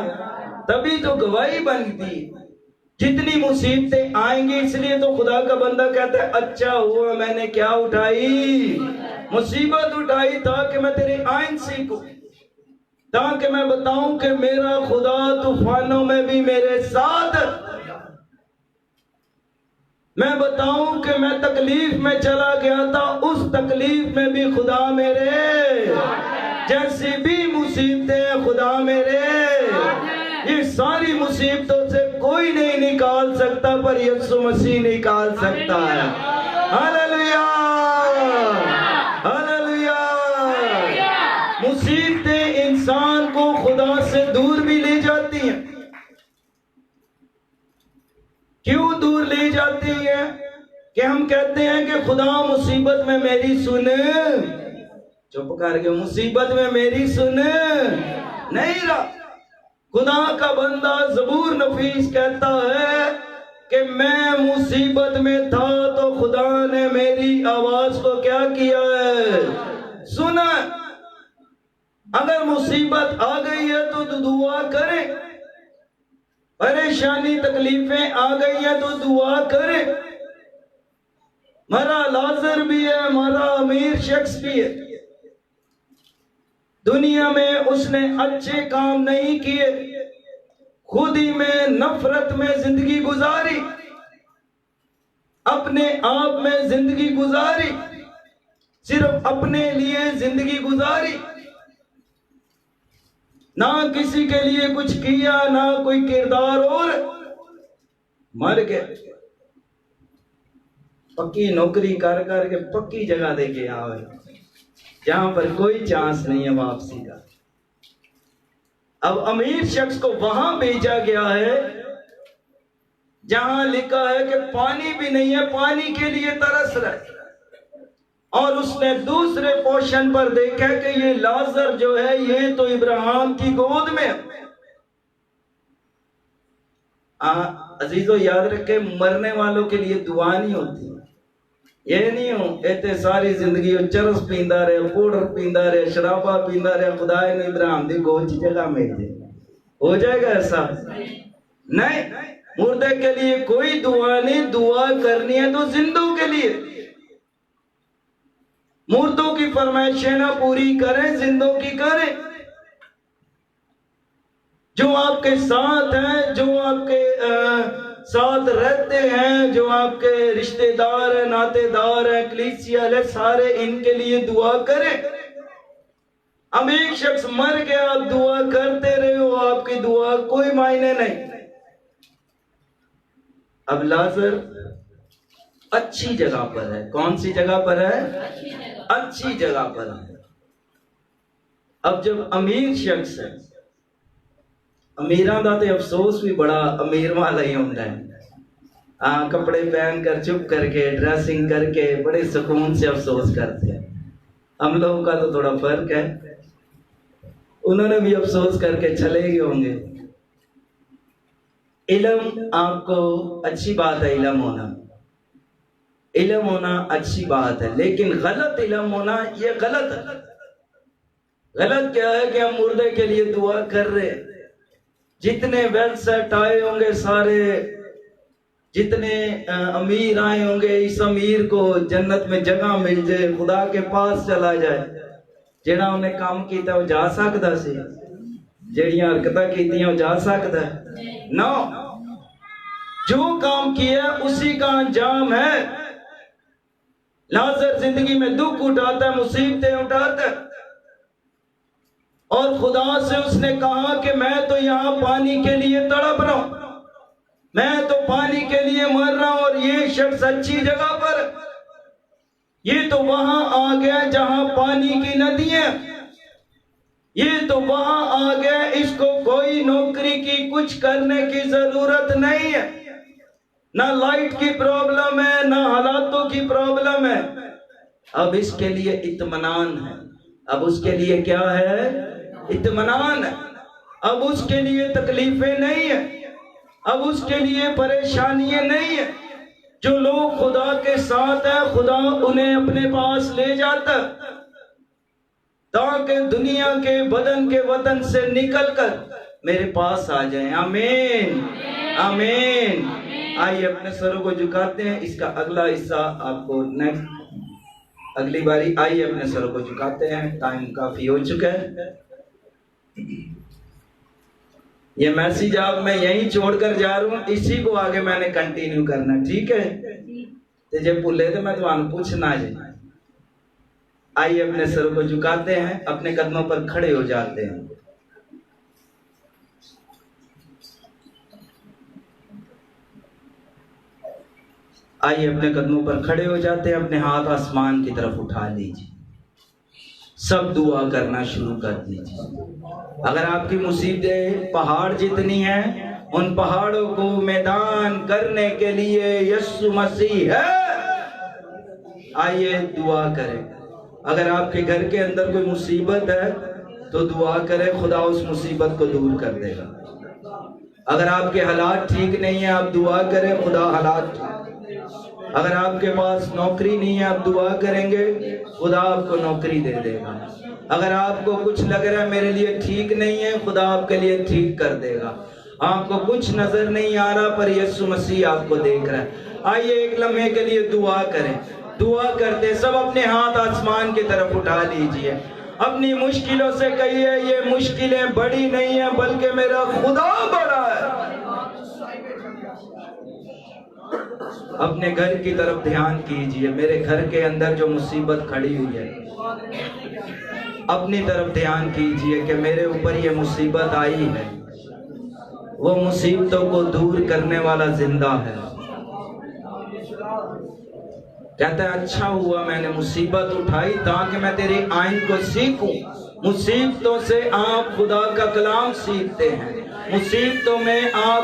तभी तो गवाही बनती। जितनी मुसीबतें आएंगी, इसलिए तो खुदा का बंदा कहता है अच्छा हुआ मैंने क्या उठाई, मुसीबत उठाई, ताकि मैं तेरे आइन सीखूं, ताकि मैं बताऊं कि मेरा खुदा तूफानों में भी मेरे साथ, मैं बताऊं कि मैं तकलीफ में चला गया था, उस तकलीफ में भी खुदा मेरे, जैसी भी मुसीबतें हैं खुदा मेरे, ये सारी मुसीबतों से कोई नहीं निकाल सकता, पर यीशु मसीह निकाल सकता है। Hallelujah hallelujah. मुसीबतें इंसान को खुदा से दूर भी ले जाती हैं। क्यों दूर ले जाती है? कि हम कहते हैं कि खुदा मुसीबत में मेरी सुन, चुप करके मुसीबत में मेरी सुन नहीं रहा। खुदा का बंदा ज़बूर नफीस कहता है कि मैं मुसीबत में था तो खुदा ने मेरी आवाज को क्या किया है? सुना। अगर मुसीबत आ गई है तो दुआ करें, परेशानी तकलीफें आ गई है तो दुआ करें। हमारा लाजर भी है, हमारा अमीर शख्स भी है, दुनिया में उसने अच्छे काम नहीं किए, खुद ही में नफरत में जिंदगी गुजारी, अपने आप में जिंदगी गुजारी, सिर्फ अपने लिए जिंदगी गुजारी, ना किसी के लिए कुछ किया, ना कोई किरदार, और मर गए। पक्की नौकरी कर करके पक्की जगह दे के आवे, जहां पर कोई चांस नहीं है वापसी का। अब अमीर शख्स को वहां भेजा गया है जहां लिखा है कि पानी भी नहीं है, पानी के लिए तरस रहा है। और उसने दूसरे पोर्शन पर देखा कि ये लाजर जो है ये तो इब्राहिम की गोद में। अजीजों याद रखे, मरने वालों के लिए दुआ नहीं होती। ये नहीं हो इतने सारी जिंदगी चरस पींदा रहे, पाउडर पींदा रहे, शराबा पींदा रहे, खुदा ने इब्राहिम की गोद जगह मिल जाए, हो जाएगा ऐसा? नहीं, मुर्दे के लिए कोई दुआ नहीं, दुआ करनी है तो जिंदों के लिए। मुर्दों की फरमाइशें ना पूरी करें, जिंदों की करें। जो आपके साथ हैं, जो आपके साथ रहते हैं, जो आपके रिश्तेदार हैं, नातेदार हैं, कलीसिया है, सारे इनके लिए दुआ करें। अब एक शख्स मर गया, आप दुआ करते रहे हो, आपकी दुआ कोई मायने नहीं। अब लाजर अच्छी जगह पर है। कौन सी जगह पर है? अच्छी जगह पर है। अब जब अमीर शख्स है, अमीरां दा ते अफसोस भी बड़ा अमीर वाला ही होता है। कपड़े पहन कर चुप करके ड्रेसिंग करके बड़े सुकून से अफसोस करते हैं। हम लोगों का तो थोड़ा फर्क है, उन्होंने भी अफसोस करके चले गए होंगे। इल्म आपको अच्छी बात है, इल्म होना अच्छी बात है, लेकिन गलत इल्म होना ये गलत है। गलत क्या है कि हम मुर्दे के लिए दुआ कर रहे हैं। जितने वेलसेट आए होंगे सारे, जितने अमीर आए होंगे, इस अमीर को जन्नत में जगह मिल जाए, खुदा के पास चला जाए। जेड़ा उन्हें काम किया वो जा सकता सी, जेड़ियां हरकतां कीतियां वो जा सकता है? नो, जो काम किया उसी का अंजाम है। लाजर जिंदगी में दुख उठाता है, मुसीबतें उठाता है, और खुदा से उसने कहा कि मैं तो यहाँ पानी के लिए तड़प रहा हूं, मैं तो पानी के लिए मर रहा हूं, और ये शख्स अच्छी जगह पर, ये तो वहां आ गया जहां पानी की नदी है, ये तो वहां आ गया, इसको कोई नौकरी की कुछ करने की जरूरत नहीं है, ना लाइट की प्रॉब्लम है, ना हालातों की प्रॉब्लम है। अब इसके लिए इत्मीनान है। अब उसके लिए क्या है? इत्मीनान है। अब उसके लिए तकलीफें नहीं है, अब उसके लिए परेशानियां नहीं है। जो लोग खुदा के साथ है, खुदा उन्हें अपने पास ले जाता ताकि दुनिया के बदन के वतन से निकलकर मेरे पास आ जाएं। आमीन, आमीन। आइए अपने सरों को झुकाते हैं। इसका अगला हिस्सा आपको नेक्स्ट अगली बारी। आइए अपने सरों को झुकाते हैं, टाइम काफी हो चुका है। ये मैसेज आप मैं यहीं छोड़कर जा रहा हूं, इसी को आगे मैंने कंटिन्यू करना, ठीक है? तो जब भूले तो मैं तुम्हारा पूछना जी। आइए अपने सरों को झुकाते हैं, अपने कदमों पर खड़े हो जाते हैं। आइए अपने कदमों पर खड़े हो जाते हैं, अपने हाथ आसमान की तरफ उठा लीजिए, सब दुआ करना शुरू कर दीजिए। अगर आपकी मुसीबतें पहाड़ जितनी हैं, उन पहाड़ों को मैदान करने के लिए यीशु मसीह है। आइए दुआ करें। अगर आपके घर के अंदर कोई मुसीबत है तो दुआ करें, खुदा उस मुसीबत को दूर कर देगा। अगर आपके हालात ठीक नहीं है, आप दुआ करें, खुदा हालात। अगर आपके पास नौकरी नहीं है, आप दुआ करेंगे, खुदा आपको नौकरी दे देगा। अगर आपको कुछ लग रहा है मेरे लिए ठीक नहीं है, खुदा आपके लिए ठीक कर देगा। आपको कुछ नजर नहीं आ रहा पर यीशु मसीह आपको देख रहा है। आइए एक लम्हे के लिए दुआ करें। दुआ करते सब अपने हाथ आसमान की तरफ उठा लीजिए। अपनी मुश्किलों से कहिए ये मुश्किलें बड़ी नहीं है बल्कि मेरा खुदा बड़ा है। अपने घर की तरफ ध्यान कीजिए। मेरे घर के अंदर जो मुसीबत खड़ी हुई है, अपनी तरफ ध्यान कीजिए कि मेरे ऊपर ये मुसीबत आई है। वो मुसीबतों को दूर करने वाला जिंदा है। कहता है अच्छा हुआ मैंने मुसीबत उठाई ताकि मैं तेरे आइन को सीखूं। मुसीबतों से आप खुदा का कलाम सीखते हैं। मुसीबतों में आप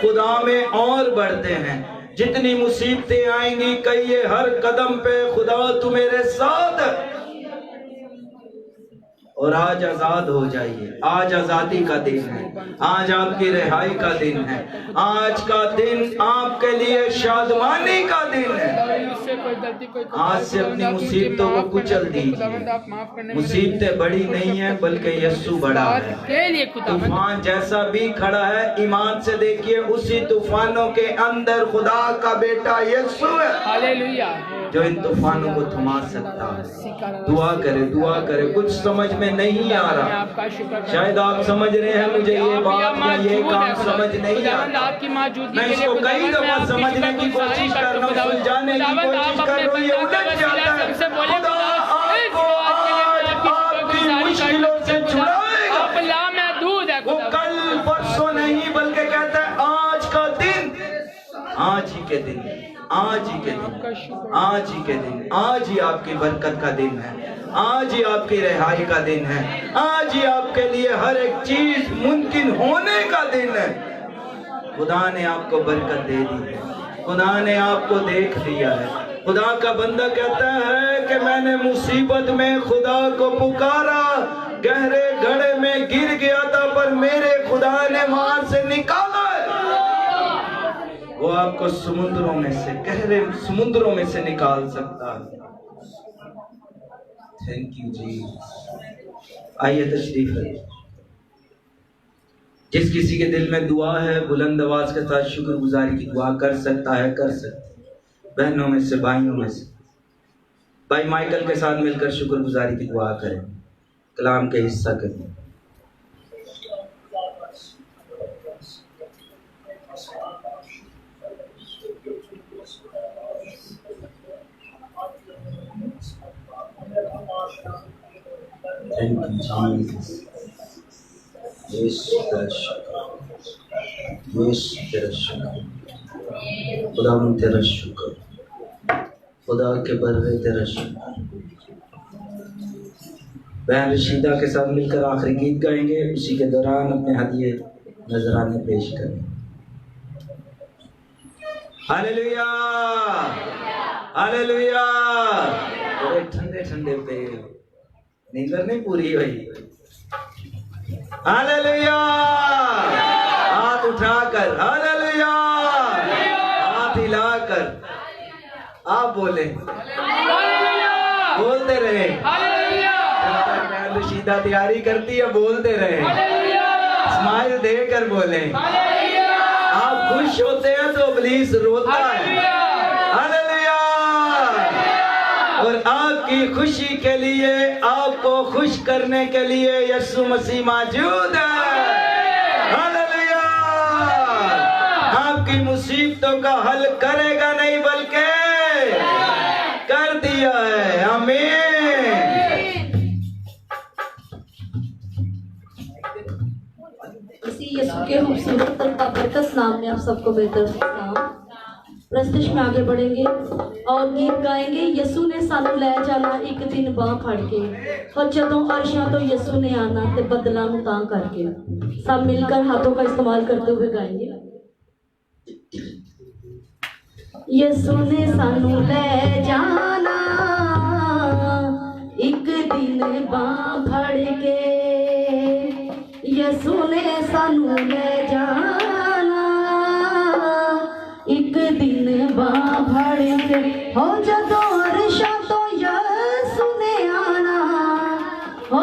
खुदा में और बढ़ते हैं। जितनी मुसीबतें आएंगी कहिए हर कदम पे खुदा तू मेरे साथ है। और आज आजाद हो जाइए। आज आजादी का दिन है। आज आपकी रिहाई का दिन है। आज का दिन आपके लिए शादमानी का दिन है। आज से अपनी मुसीबतों को कुचल दीजिए। मुसीबतें बड़ी नहीं है बल्कि यीशु बड़ा है। तूफान जैसा भी खड़ा है ईमान से देखिए उसी तूफानों के अंदर खुदा का बेटा यीशु है जो इन तूफानों को थमा सकता है। दुआ करे। कुछ समझ में नहीं आ रहा, शायद आप समझ रहे हैं मुझे ये बात या ये काम समझ नहीं आ रहा। मैं इसको कई दफा समझने की कोशिश कर रहा हूँ, सुलझाने की कोशिश कर रहा हूँ, ये उलझ जाता है। खुदा आपको आपकी मुश्किलों से छुड़ाएगा। वो कल परसों नहीं बल्कि कहता है आज का दिन, आज ही के दिन, आज ही के दिन, आज ही के दिन, आज ही आपकी बरकत का दिन है। आज ही आपकी रिहाई का दिन है। आज ही आपके लिए हर एक चीज मुमकिन होने का दिन है। खुदा ने आपको बरकत दे दी है। खुदा ने आपको देख लिया है। खुदा का बंदा कहता है कि मैंने मुसीबत में खुदा को पुकारा, गहरे गड्ढे में गिर गया था पर मेरे खुदा ने वहां से निकाला है। वो आपको समुद्रों में से, गहरे समुद्रों में से निकाल सकता है। थैंक यू जी। आइए तशरीफ रखिए। जिस किसी के दिल में दुआ है बुलंद आवाज के साथ शुक्रगुजारी की दुआ कर सकता है, कर सकते हैं। बहनों में से, भाइयों में से भाई माइकल के साथ मिलकर शुक्रगुजारी की दुआ करें। कलाम के हिस्सा करें। Thank you, Jesus. यीशु तेरा शुक्र, यीशु तेरा शुक्र, खुदा तेरा शुक्र, खुदा के बर्रे तेरा शुक्र। बहन रशीदा के साथ मिलकर आखिरी गीत गाएंगे। उसी के दौरान अपने हदिये नजराने पेश करें। Hallelujah, hallelujah. बड़े ठंडे ठंडे पे नींदर नहीं पूरी हुई। हालेलुया। हाथ उठाकर हालेलुया, हाथ हिलाकर आप बोले, बोलते रहे। रशीदा तैयारी करती है, बोलते रहे, स्माइल देकर बोले। आप खुश होते हैं तो इब्लीस रोता है। हालेलुया। और आपकी खुशी के लिए, आपको खुश करने के लिए यीशु मसीह मौजूद है। हालेलुया। आपकी मुसीबतों का हल करेगा नहीं बल्कि कर दिया है। आमीन। इसी यीशु के खूबसूरत और बाबरकत नाम में आप सबको बेहतर सलाम। प्रस्तुत में आगे बढ़ेंगे और गीत गाएंगे। यीशु ने सानू लै जाना एक दिन बाह फड़ के, और जदों अर्शां तो यीशु ने आना ते बदलां नूं तां करके। सब मिलकर हाथों का इस्तेमाल करते हुए गाएंगे। यीशु ने सानू लै जाना एक दिन बाह फड़ के, यीशु ने सानू लै जाना एक दिन बाह फड़ के। हो जदों अर्शां तो यीशु ने आना, हो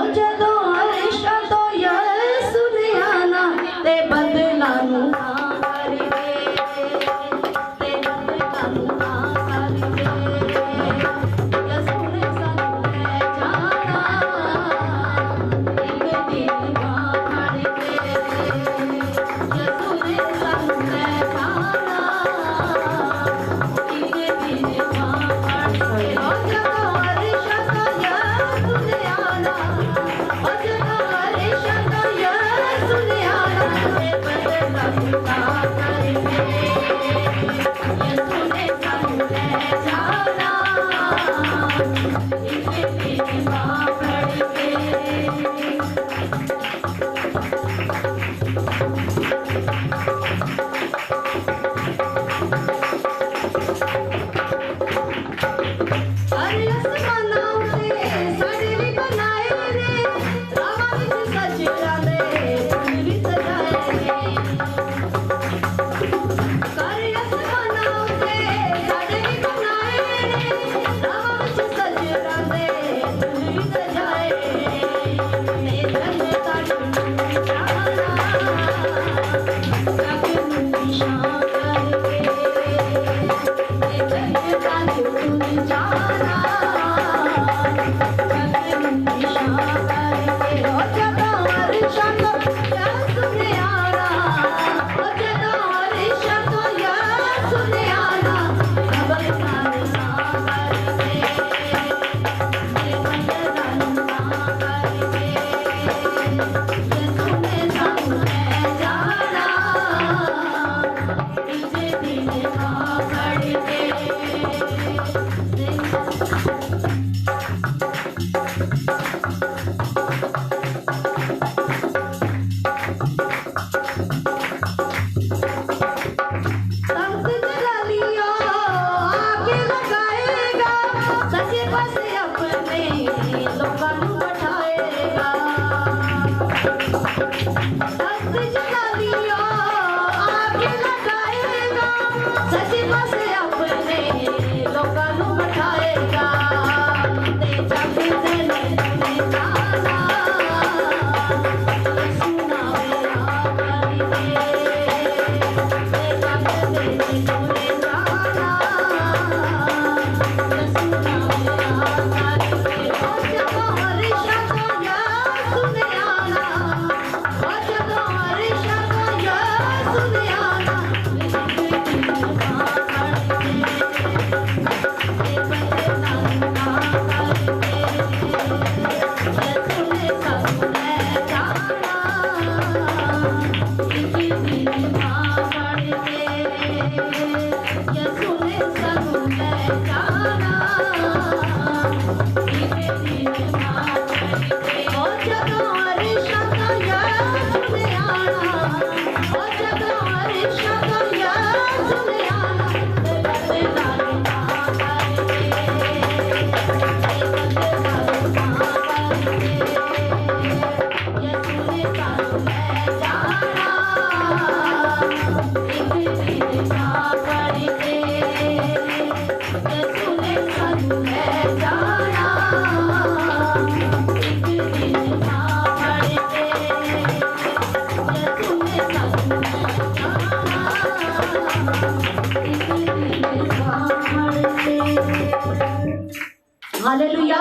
hallelujah,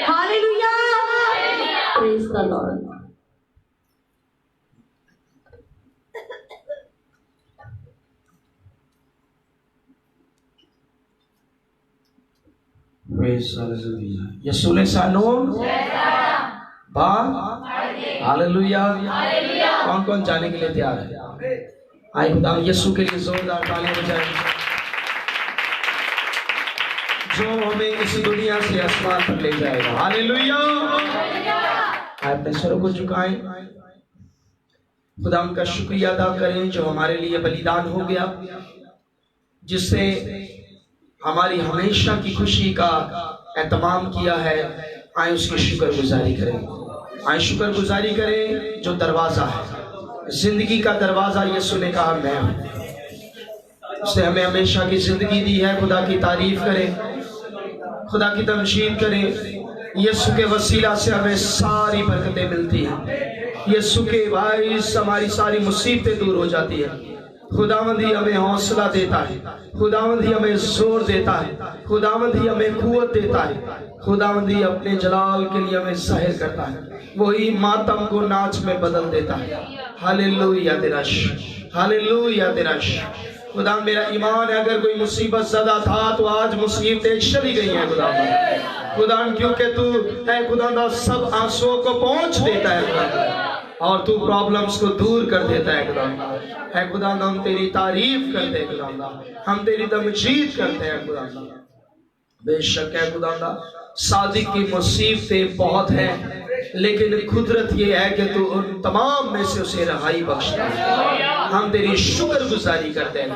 hallelujah, praise the Lord. Yeshu ने सानू बा हालेलुया। कौन कौन जाने के लिए तैयार है? आइए खुदा यीशु के लिए जोरदार तालियां बजाएं, जो हमें इस दुनिया से आसमान पर ले जाएगा। हालेलुया। अपने सरों को झुकाएं, खुदा का शुक्रिया अदा करें जो हमारे लिए बलिदान हो गया, जिससे हमारी हमेशा की खुशी का एहतमाम किया है। आए उसकी शुक्रगुजारी करें, आए शुक्रगुजारी करें। जो दरवाजा है जिंदगी का दरवाजा, यीशु ने कहा मैं हूं। उसने हमें हमेशा की जिंदगी दी है। खुदा की तारीफ करें, खुदा की तमजीद करें। यीशु के वसीला से हमें सारी बरकतें मिलती हैं। यीशु के भाई हमारी सारी मुसीबतें दूर हो जाती है। खुदावंद ही हमें हौसला देता है, खुदावंद ही हमें जोर देता है, खुदावंद ही हमें कुव्वत देता है, खुदावंद ही अपने जलाल के लिए हमें जाहिर करता है। वही मातम को नाच में बदल देता है। हालेलुया तेरा शुक्र, हालेलुया तेरा शुक्र। खुदा मेरा ईमान है, अगर कोई मुसीबत ज़्यादा था तो आज मुसीबतें चली गई हैं खुदा, खुदा क्योंकि तू है खुदा सब आंसुओं को पहुंच देता है खुदा, और तू प्रॉब्लम्स को दूर कर देता है खुदा। है खुदा हम तेरी तारीफ करते हैं खुदा, हम तेरी तमजीद करते हैं खुदा। बेशक है खुदा सादिक की मुसीबतें बहुत हैं, लेकिन कुदरत ये है कि तू उन तमाम में से उसे रहाई बख्शता है। हम तेरी शुक्रगुजारी करते हैं।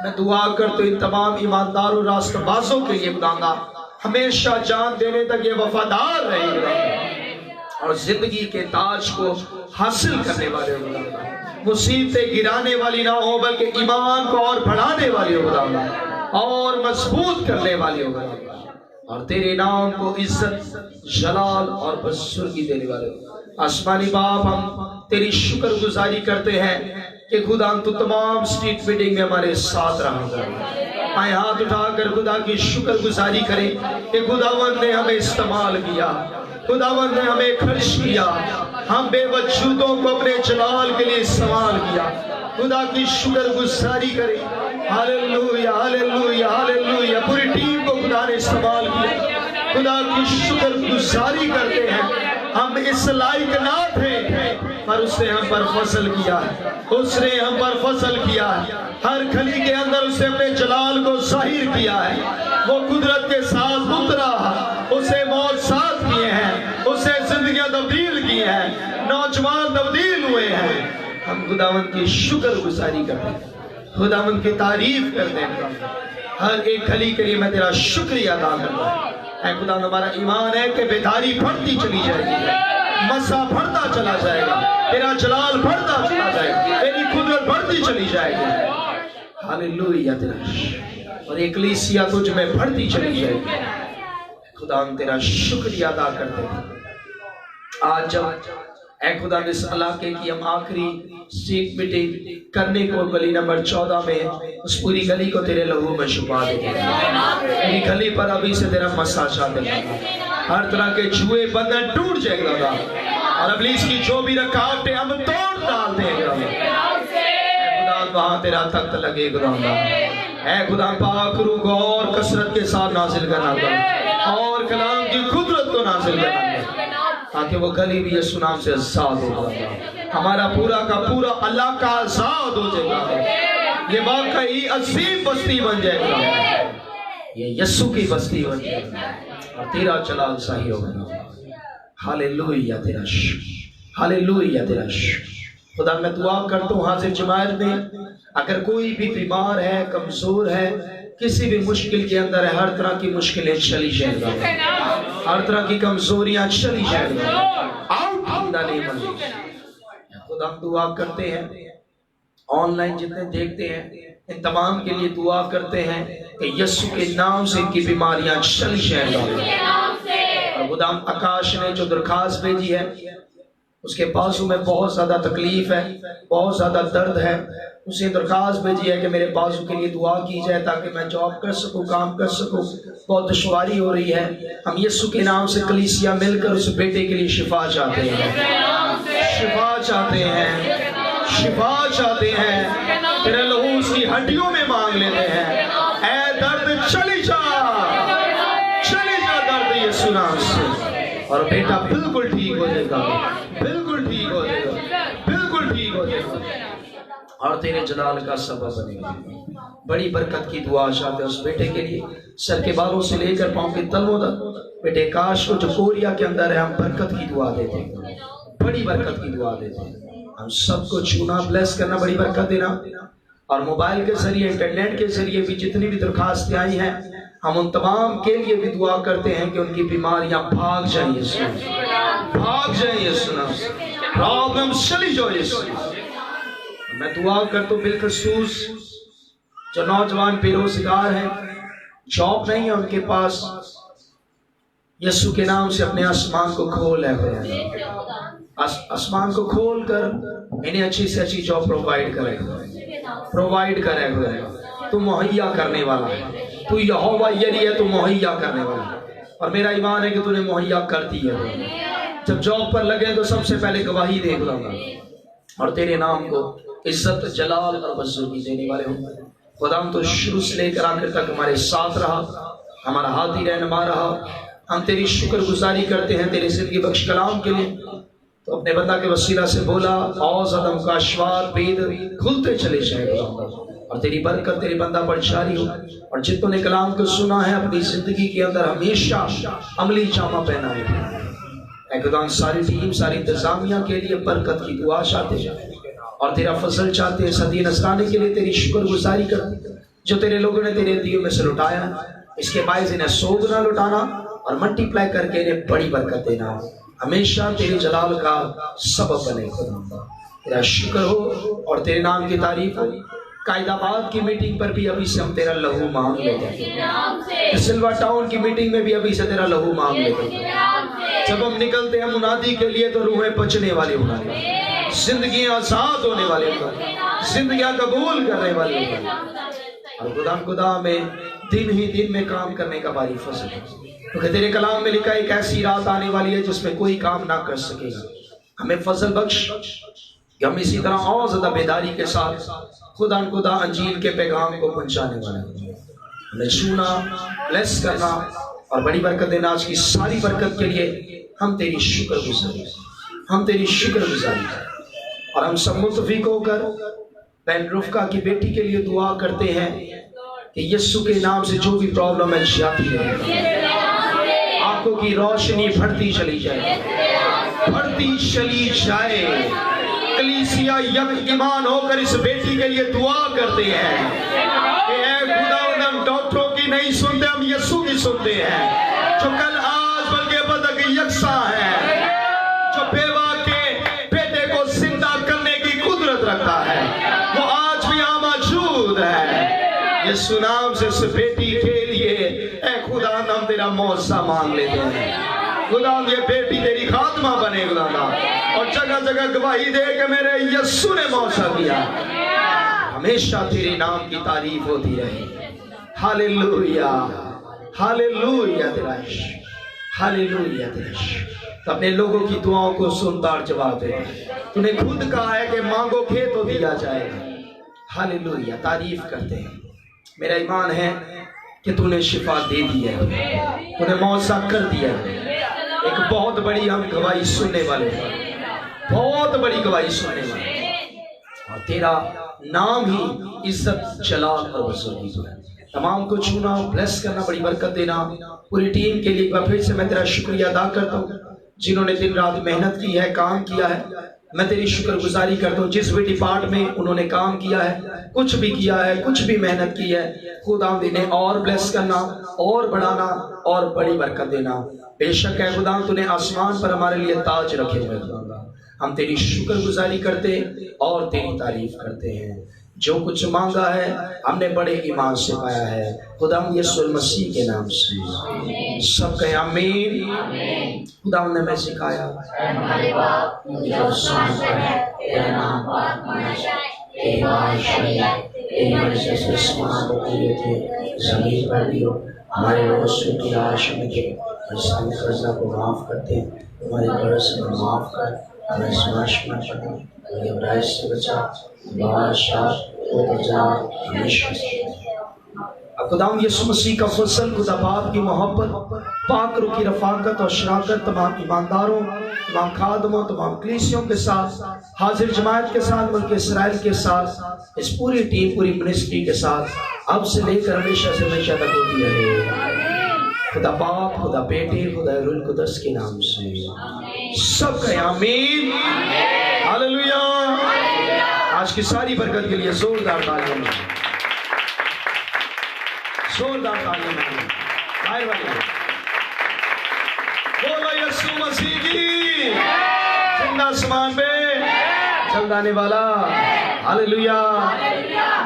मैं दुआ करता हूं इन तमाम ईमानदारों रास्तबाजों के लिए खुदा हमेशा जान देने तक ये वफादार रहेगा और जिंदगी के ताज को हासिल करने वाले खुदा, मुसीबतें गिराने वाली ना हो बल्कि ईमान को और बढ़ाने वाली हो खुदा, और मजबूत करने वाली हो खुदा, और तेरे नाम को इज्जत जलाल और बजुर्गी देने वाले। आसमानी बाप हम तेरी शुक्रगुजारी करते हैं कि खुदा तू तमाम स्ट्रीट मीटिंग में हमारे साथ रहा। आए हाथ उठाकर खुदा की शुक्रगुजारी करें कि खुदावंद ने हमें इस्तेमाल किया, खुदावंद ने हमें खर्च किया, हम बेवजूदों को अपने जलाल के लिए इस्तेमाल किया। खुदा की शुक्रगुजारी करें। Hallelujah, hallelujah, hallelujah. पूरी टीम को खुदा ने इस्तेमाल किया। खुदा की शुक्रगुजारी करते हैं। हम इस लायक ना थे पर उसने हम पर फजल किया है, उसने हम पर फजल किया है। हर खली के अंदर उसने अपने जलाल को जाहिर किया है। वो कुदरत के साथ उतरा, उसे मौजज़ात किए हैं, उसे जिंदगियां तब्दील की हैं, नौजवान तब्दील हुए हैं। हम खुदावंद की शुक्रगुजारी करते हैं, खुदावंद की तारीफ करते हैं। हर एक खली के लिए मैं तेरा शुक्रिया अदा करता हूं। खुदा हमारा ईमान है कि बेदारी बढ़ती चली जाएगी, मसा बढ़ता चला जाएगा, तेरा जलाल बढ़ता चला जाएगा, तेरी कुदरत बढ़ती चली जाएगी। हालेलुया तेरा, और एकलीसिया तुझ में बढ़ती चली जाएगी। खुदा हम तेरा शुक्रिया अदा करते हैं। आज जब ऐ खुदा इस इलाके की हम आखिरी सीट मीटिंग करने को गली नंबर 14 में उस पूरी गली को तेरे लहू में छुपा देंगे। पूरी गली पर अभी से तेरा मसा चाहते हैं, हर तरह के जुए बंधन टूट जाएगा और इब्लीस की जो भी रकावटें हम तोड़ डाल देंगे। खुदा वहां तेरा तख्त लगे खुदा, ऐ खुदा पाक रूह को और कसरत के साथ नाजिल करना और कलाम की कुदरत को नाजिल करना, ताकि वो गली भी यीशु नाम से आजाद हो जाएगा। हमारा पूरा का पूरा अल्लाह का आजाद हो जाएगा। ये वाकई अजीम बस्ती बन जाएगा, ये यीशु की बस्ती बन जाएगा और तेरा जलाल सही होगा। हालेलुया तेरा, हालेलुया तेरा। खुदा मैं दुआ करता हूँ हाजिर जमात में अगर कोई भी बीमार है, कमजोर है, किसी भी मुश्किल के अंदर है, हर तरह की मुश्किलें चली जाएगा, हर तरह की कमजोरियां चली जाएगी। खुदा हम दुआ करते हैं, ऑनलाइन जितने देखते हैं इन तमाम के लिए दुआ करते हैं कि यीशु के नाम से इनकी बीमारियां चली जाएंगी। और खुदा आकाश ने जो दरखास्त भेजी है, उसके बाजू में बहुत ज्यादा तकलीफ है, बहुत ज्यादा दर्द है, उसे दरखास्त भेजी है कि मेरे बाजू के लिए दुआ की जाए ताकि मैं जॉब कर सकूं, काम कर सकूं, बहुत दुश्वारी हो रही है। हम यीशु के नाम से कलीसिया मिलकर उस बेटे के लिए शिफा चाहते हैं, शिफा चाहते हैं, शिफा चाहते हैं। तेरे लहू उसकी हड्डियों में मांग लेते हैं, ऐ दर्द चली जा दर्द यीशु नाम से, और बेटा बिल्कुल ठीक हो जाएगा, बिल्कुल ठीक हो जाएगा, बिल्कुल ठीक हो जाएगा और तेरे जलाल का सबब बनेगा। बड़ी बरकत की दुआ चाहते हैं उस बेटे के लिए, सर के बालों से लेकर पांव के तलवों तक बेटे काश को जो कोरिया के अंदर है, हम बरकत की दुआ देते हैं, बड़ी बरकत की दुआ देते हैं। हम सबको छूना, ब्लेस करना, बड़ी बरकत देना। और मोबाइल के जरिए, इंटरनेट के जरिए भी जितनी भी दरखास्तें आई हैं, हम उन तमाम के लिए भी दुआ करते हैं कि उनकी बीमारियां भाग जाइए, भाग जाइए, प्रॉब्लम चली जाए। मैं दुआ करता हूँ बिलखसूस जो नौजवान बेरोजगार हैं, जॉब नहीं है उनके पास, यीशु के नाम से अपने आसमान को खोल है, आसमान को खोल कर इन्हें अच्छी से अच्छी जॉब प्रोवाइड करे। तू मुहैया करने वाला है, तू यहोवा यरी है, तू मुहैया करने वाला है। और मेरा ईमान है कि तूने मुहैया कर दी है। जब जॉब पर लगे तो सबसे पहले गवाही दे दूंगा और तेरे नाम को इज्जत, जलाल और बुजुर्गी देने वाले हो। खुदा तो शुरू से लेकर आखिर तक हमारे साथ रहा, हमारा हाथ ही रहनुमा रहा। हम तेरी शुक्रगुजारी करते हैं तेरे जिंदगी बख्श कलाम के लिए। तो अपने बंदा के वसीला से बोला और ज्यादा का अश्वार भेद खुलते चले जाए और तेरी बरकत तेरे बंदा पर जारी हो। और जितनों ने कलाम को सुना है अपनी जिंदगी के अंदर हमेशा अमली जामा पहना है। खुदा सारी टीम, सारी इंतजामिया के लिए बरकत की दुआ चाहते हैं और तेरा फजल चाहते हैं। सदी नसराने के लिए तेरी शुक्रगुजारी कर जो तेरे लोगों ने तेरे दियों में से लुटाया, इसके बायस इन्हें 100 गुना लुटाना और मल्टीप्लाई करके इन्हें बड़ी बरकत देना। हमेशा तेरे जलाल का सबब बने। खुदा तेरा शुक्र हो और तेरे नाम की तारीफ हो। कायदाबाद की मीटिंग पर भी अभी से हम तेरा लहू मांग लेते हैं। सिल्वर टाउन की मीटिंग में भी अभी से तेरा लहू मांग लेते हैं। जब हम निकलते हैं मुनादी के लिए तो रूहें बचने वाली होना, जिंदगी आजाद होने वाले, जिंदगियां कबूल करने वाली। और खुदा में दिन ही दिन में काम करने का भारी फजल है, क्योंकि तेरे कलाम में लिखा एक ऐसी रात आने वाली है जिसमें कोई काम ना कर सकेगा। हमें फजल बख्श कि हम इसी तरह और ज्यादा बेदारी के साथ खुदा अंजील के पैगाम को पहुंचाने वाले, हमें छूना, ब्लेस करना और बड़ी बरकत देना। आज की सारी बरकत के लिए हम तेरी शुक्रगुजारी, हम तेरी शुक्रगुजारी। और हम सब मुतफिक होकर बहन रुफका की बेटी के लिए दुआ करते हैं कि यीशु के नाम से जो भी प्रॉब्लम है जाती रहे, आंखों की रोशनी बढ़ती चली जाए, बढ़ती चली जाए। कलीसिया यक ईमान होकर इस बेटी के लिए दुआ करते हैं कि ऐ खुदा हम डॉक्टरों की नहीं सुनते, हम यीशु की सुनते हैं, जो कल आज बल्कि बदक यकसा है, जो यीशु नाम से इस बेटी के लिए ऐ खुदा नाम तेरा मौसा मांग लेते हैं। खुदा ये बेटी तेरी खात्मा बने खुदा, और जगह जगह गवाही दे के मेरे यीशु ने मौसा किया, हमेशा तेरे नाम की तारीफ होती रहे। हालेलुया, हालेलुया तेरा इश्क, हालेलुया तेरा इश्क। तो अपने लोगों की दुआओं को सुनता और जवाब दे। तूने खुद कहा है कि मांगो खे तो दिया जाएगा। हालेलुया, तारीफ करते हैं। मेरा ईमान है कि तूने शिफा दे दी है, तूने मौसा कर दिया है। एक बहुत बड़ी हम गवाही सुनने वाले हैं, बहुत बड़ी गवाही सुनने वाले हैं, और तेरा नाम ही इज्जत जलाल और वसूली है। तमाम को छूना, ब्लेस करना, बड़ी बरकत देना। पूरी टीम के लिए एक बार फिर से मैं तेरा शुक्रिया अदा करता हूँ, जिन्होंने दिन रात मेहनत की है, काम किया है। मैं तेरी शुक्रगुजारी करता हूँ, जिस भी डिपार्ट में उन्होंने काम किया है, कुछ भी किया है, कुछ भी मेहनत की है, खुदा इन्हें और ब्लेस करना, और बढ़ाना, और बड़ी बरकत देना। बेशक है खुदा, तूने आसमान पर हमारे लिए ताज रखे हुए खुदा, हम तेरी शुक्रगुजारी करते और तेरी तारीफ करते हैं। जो कुछ मांगा है हमने बड़े ईमान से पाया है, खुदा यीशु मसीह के नाम से सब कहे आमीन। खुदा ने मैं सिखाया जमीन पर भी हो, हमारे रोज की आश में के कर्जा को माफ करते हैं, हमारे कर्ज को माफ कर, हमें स्माश में बुराई से बचा, बादशाह खुदा यीशु मसीह का फजल, खुदा बाप की मोहब्बत, पाक रूह की रफाकत और शराकत तमाम ईमानदारों, तमाम खादमों, तमाम कलीसियों के साथ, हाजिर जमात के साथ, मुल्क इस्राएल के साथ, इस पूरी टीम, पूरी मिनिस्ट्री के साथ अब से लेकर हमेशा से हमेशा तक होती है। खुदा बाप, खुदा बेटे, खुदा रूह कुदस के नाम से सब कहे आमीन। हालेलुया। आज की सारी बरकत के लिए जोरदार तालियां, जोरदार तालियां। बोलो यीशु मसीह की, जिंदा आसमान पे चल आने वाला। हालेलुया।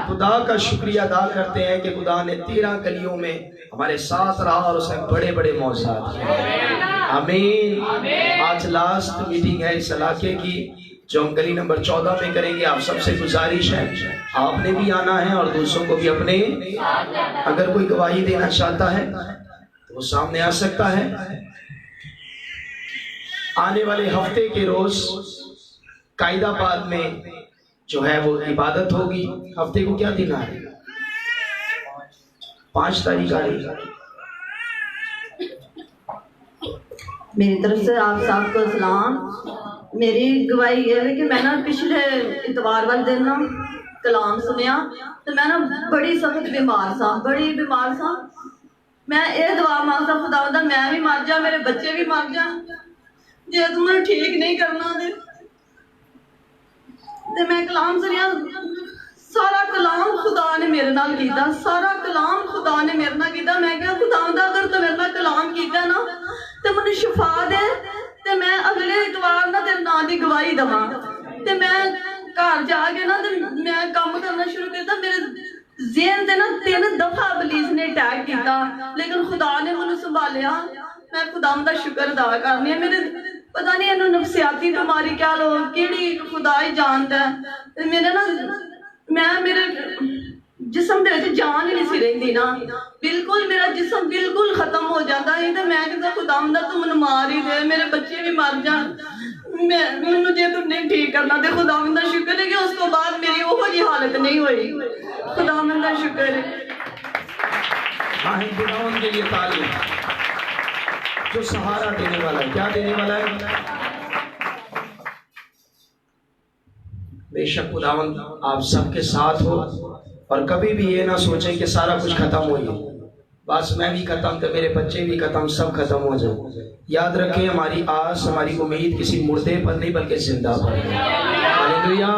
खुदा का शुक्रिया अदा करते हैं कि खुदा ने 13 गलियों में हमारे साथ रहा और उसने बड़े बड़े मौजूद किए। आमीन। आज लास्ट मीटिंग है इस इलाके की, जो हम गली नंबर 14 में करेंगे। आप सबसे गुजारिश है, आपने भी आना है और दूसरों को भी अपने, अगर कोई गवाही देना चाहता है तो वो सामने आ सकता है। आने वाले हफ्ते के रोज कायदाबाद में जो है वो इबादत होगी। हफ्ते को क्या दिन है? 5 तारीख आ रही। मेरी तरफ से आप सबको सलाम। मेरी गवाही ये है कि मैं ना पिछले इतवार वाले दिन ना कलाम सुनिया, तो मैं ना बड़ी सख्त बीमार सा, बड़ी बीमार सा। मैं ये दुआ मांगता खुदा, मैं भी मर जा, मेरे बच्चे भी मर जा, जे तुमने ठीक नहीं करना ते मैं कलाम सुनिया। सारा कलाम खुदा ने मेरे नाल कीता, सारा कलाम खुदा ने मेरे नाल कीता। मैं क्या खुदा, अगर तू मेरे नाल कलाम कीता ना तो मैंने शिफा दे, ते मैं अगले इतवार ना तेरे नाम की गवाही दवा। ते मैं घर जाके ना मैं काम करना शुरू किया। मेरे ज़हन से ना 3 दफा पुलिस ने अटैक किया, लेकिन खुदा ने मैंने संभालिया। मैं खुदा का शुक्र अदा करनी है। मेरे पता नहीं इन्होंने नफसियाती बीमारी क्या लो, कि खुदा ही जानता है। मेरे ना मेरे जिसम दे जान ही नहीं सी रही ना, बिल्कुल मेरा जिसम बिल्कुल खत्म हो जाता है। तो मैं कहता खुदा तू मैंने मार ही दे, मेरे बच्चे भी मर जान, मैं जे तू नहीं ठीक करना। तो खुदा का शुक्र है कि उसको बाद मेरी वो जी हालत नहीं हुई। खुदा का शुक्र है। के लिए तालियां। जो सहारा देने वाला है, क्या देने वाला है? बेशक खुदावंद आप सबके साथ हो, और कभी भी ये ना सोचें कि सारा कुछ खत्म हो गया, बस मैं भी खत्म तो मेरे बच्चे भी खत्म, सब खत्म हो जाए। याद रखें, हमारी आस, हमारी उम्मीद किसी मुर्दे पर नहीं बल्कि जिंदा पर है। हालेलुया।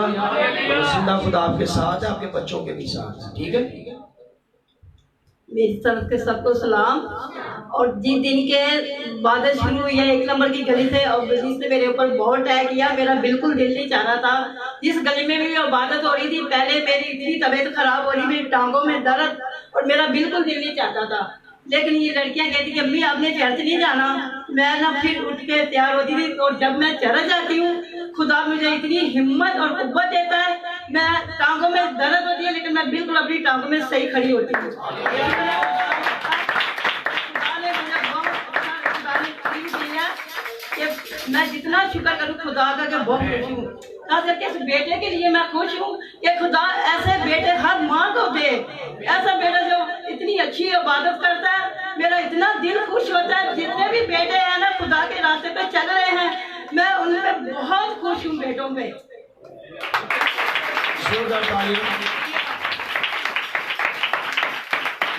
तो जिंदा खुदा आपके साथ है, आपके बच्चों के भी साथ है। ठीक है। मेरी तरफ के सबको सलाम। और जिस दिन के बारिश शुरू हुई है 1 नंबर की गली से, और पुलिस ने मेरे ऊपर बहुत अटैक किया। मेरा बिल्कुल दिल नहीं चाह रहा था। जिस गली में भी इबादत हो रही थी, पहले मेरी इतनी तबीयत खराब हो रही, मेरी टांगों में दर्द, और मेरा बिल्कुल दिल नहीं चाहता था, लेकिन ये लड़कियां कहती कि अम्मी आपने चर्च नहीं जाना। मैं ना फिर उठ के तैयार होती थी, और जब मैं चर्च जाती हूँ खुदा मुझे इतनी हिम्मत और कुव्वत देता है। मैं टांगों में दर्द होती है लेकिन मैं बिल्कुल अपनी टांगों में सही खड़ी होती हूँ। कि मैं जितना शुक्र करूँ खुदा का कि बहुत खुश हूँ। खास करके इस बेटे के लिए मैं खुश हूँ कि खुदा ऐसे बेटे हर माँ को दे, ऐसा बेटा जो इतनी अच्छी इबादत करता है। मेरा इतना दिल खुश होता है। जितने भी बेटे हैं ना खुदा के रास्ते पे चल रहे हैं, मैं उन पे बहुत खुश हूँ बेटों पे।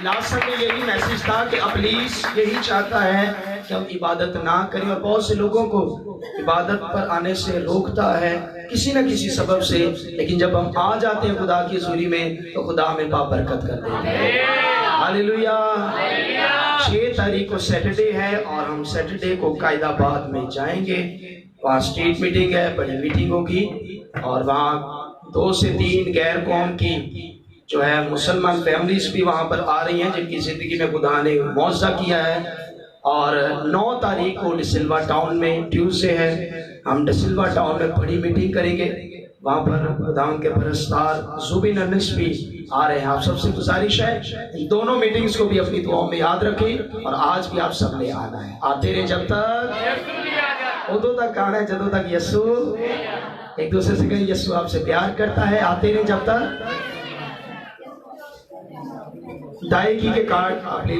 लास्ट में यही मैसेज था कि अबलीस यही चाहता है कि हम इबादत ना करें, और बहुत से लोगों को इबादत पर आने से रोकता है किसी न किसी सबब से। लेकिन जब हम आ जाते हैं खुदा की हज़ूरी में तो खुदा हमें बाबरकत कर देता है। हालेलुया। 6 तारीख को सैटरडे है और हम सैटरडे को कायदाबाद में जाएंगे। वहाँ स्टेट मीटिंग है, बड़ी मीटिंग होगी, और वहाँ 2 से 3 गैर कौम की जो है मुसलमान फैमिलीज भी वहाँ पर आ रही हैं जिनकी ज़िंदगी में खुदा ने मौजज़ा किया है। और 9 तारीख को डिसिल्वा टाउन में ट्यूसडे है, हम डिसिल्वा टाउन में बड़ी मीटिंग करेंगे। वहाँ पर खुदा के परस्तार जुबिन अनिस भी आ रहे हैं। आप सबसे गुजारिश है इन दोनों मीटिंग्स को भी अपनी दुआओं में याद रखें, और आज भी आप सब ने आना है। आते रहे जब तक, उदों तक आना है जदों तक यस्सु, एक दूसरे से कहें यस्सु आपसे प्यार करता है। आते रहे जब तक। दायकी के कार्ड आप ले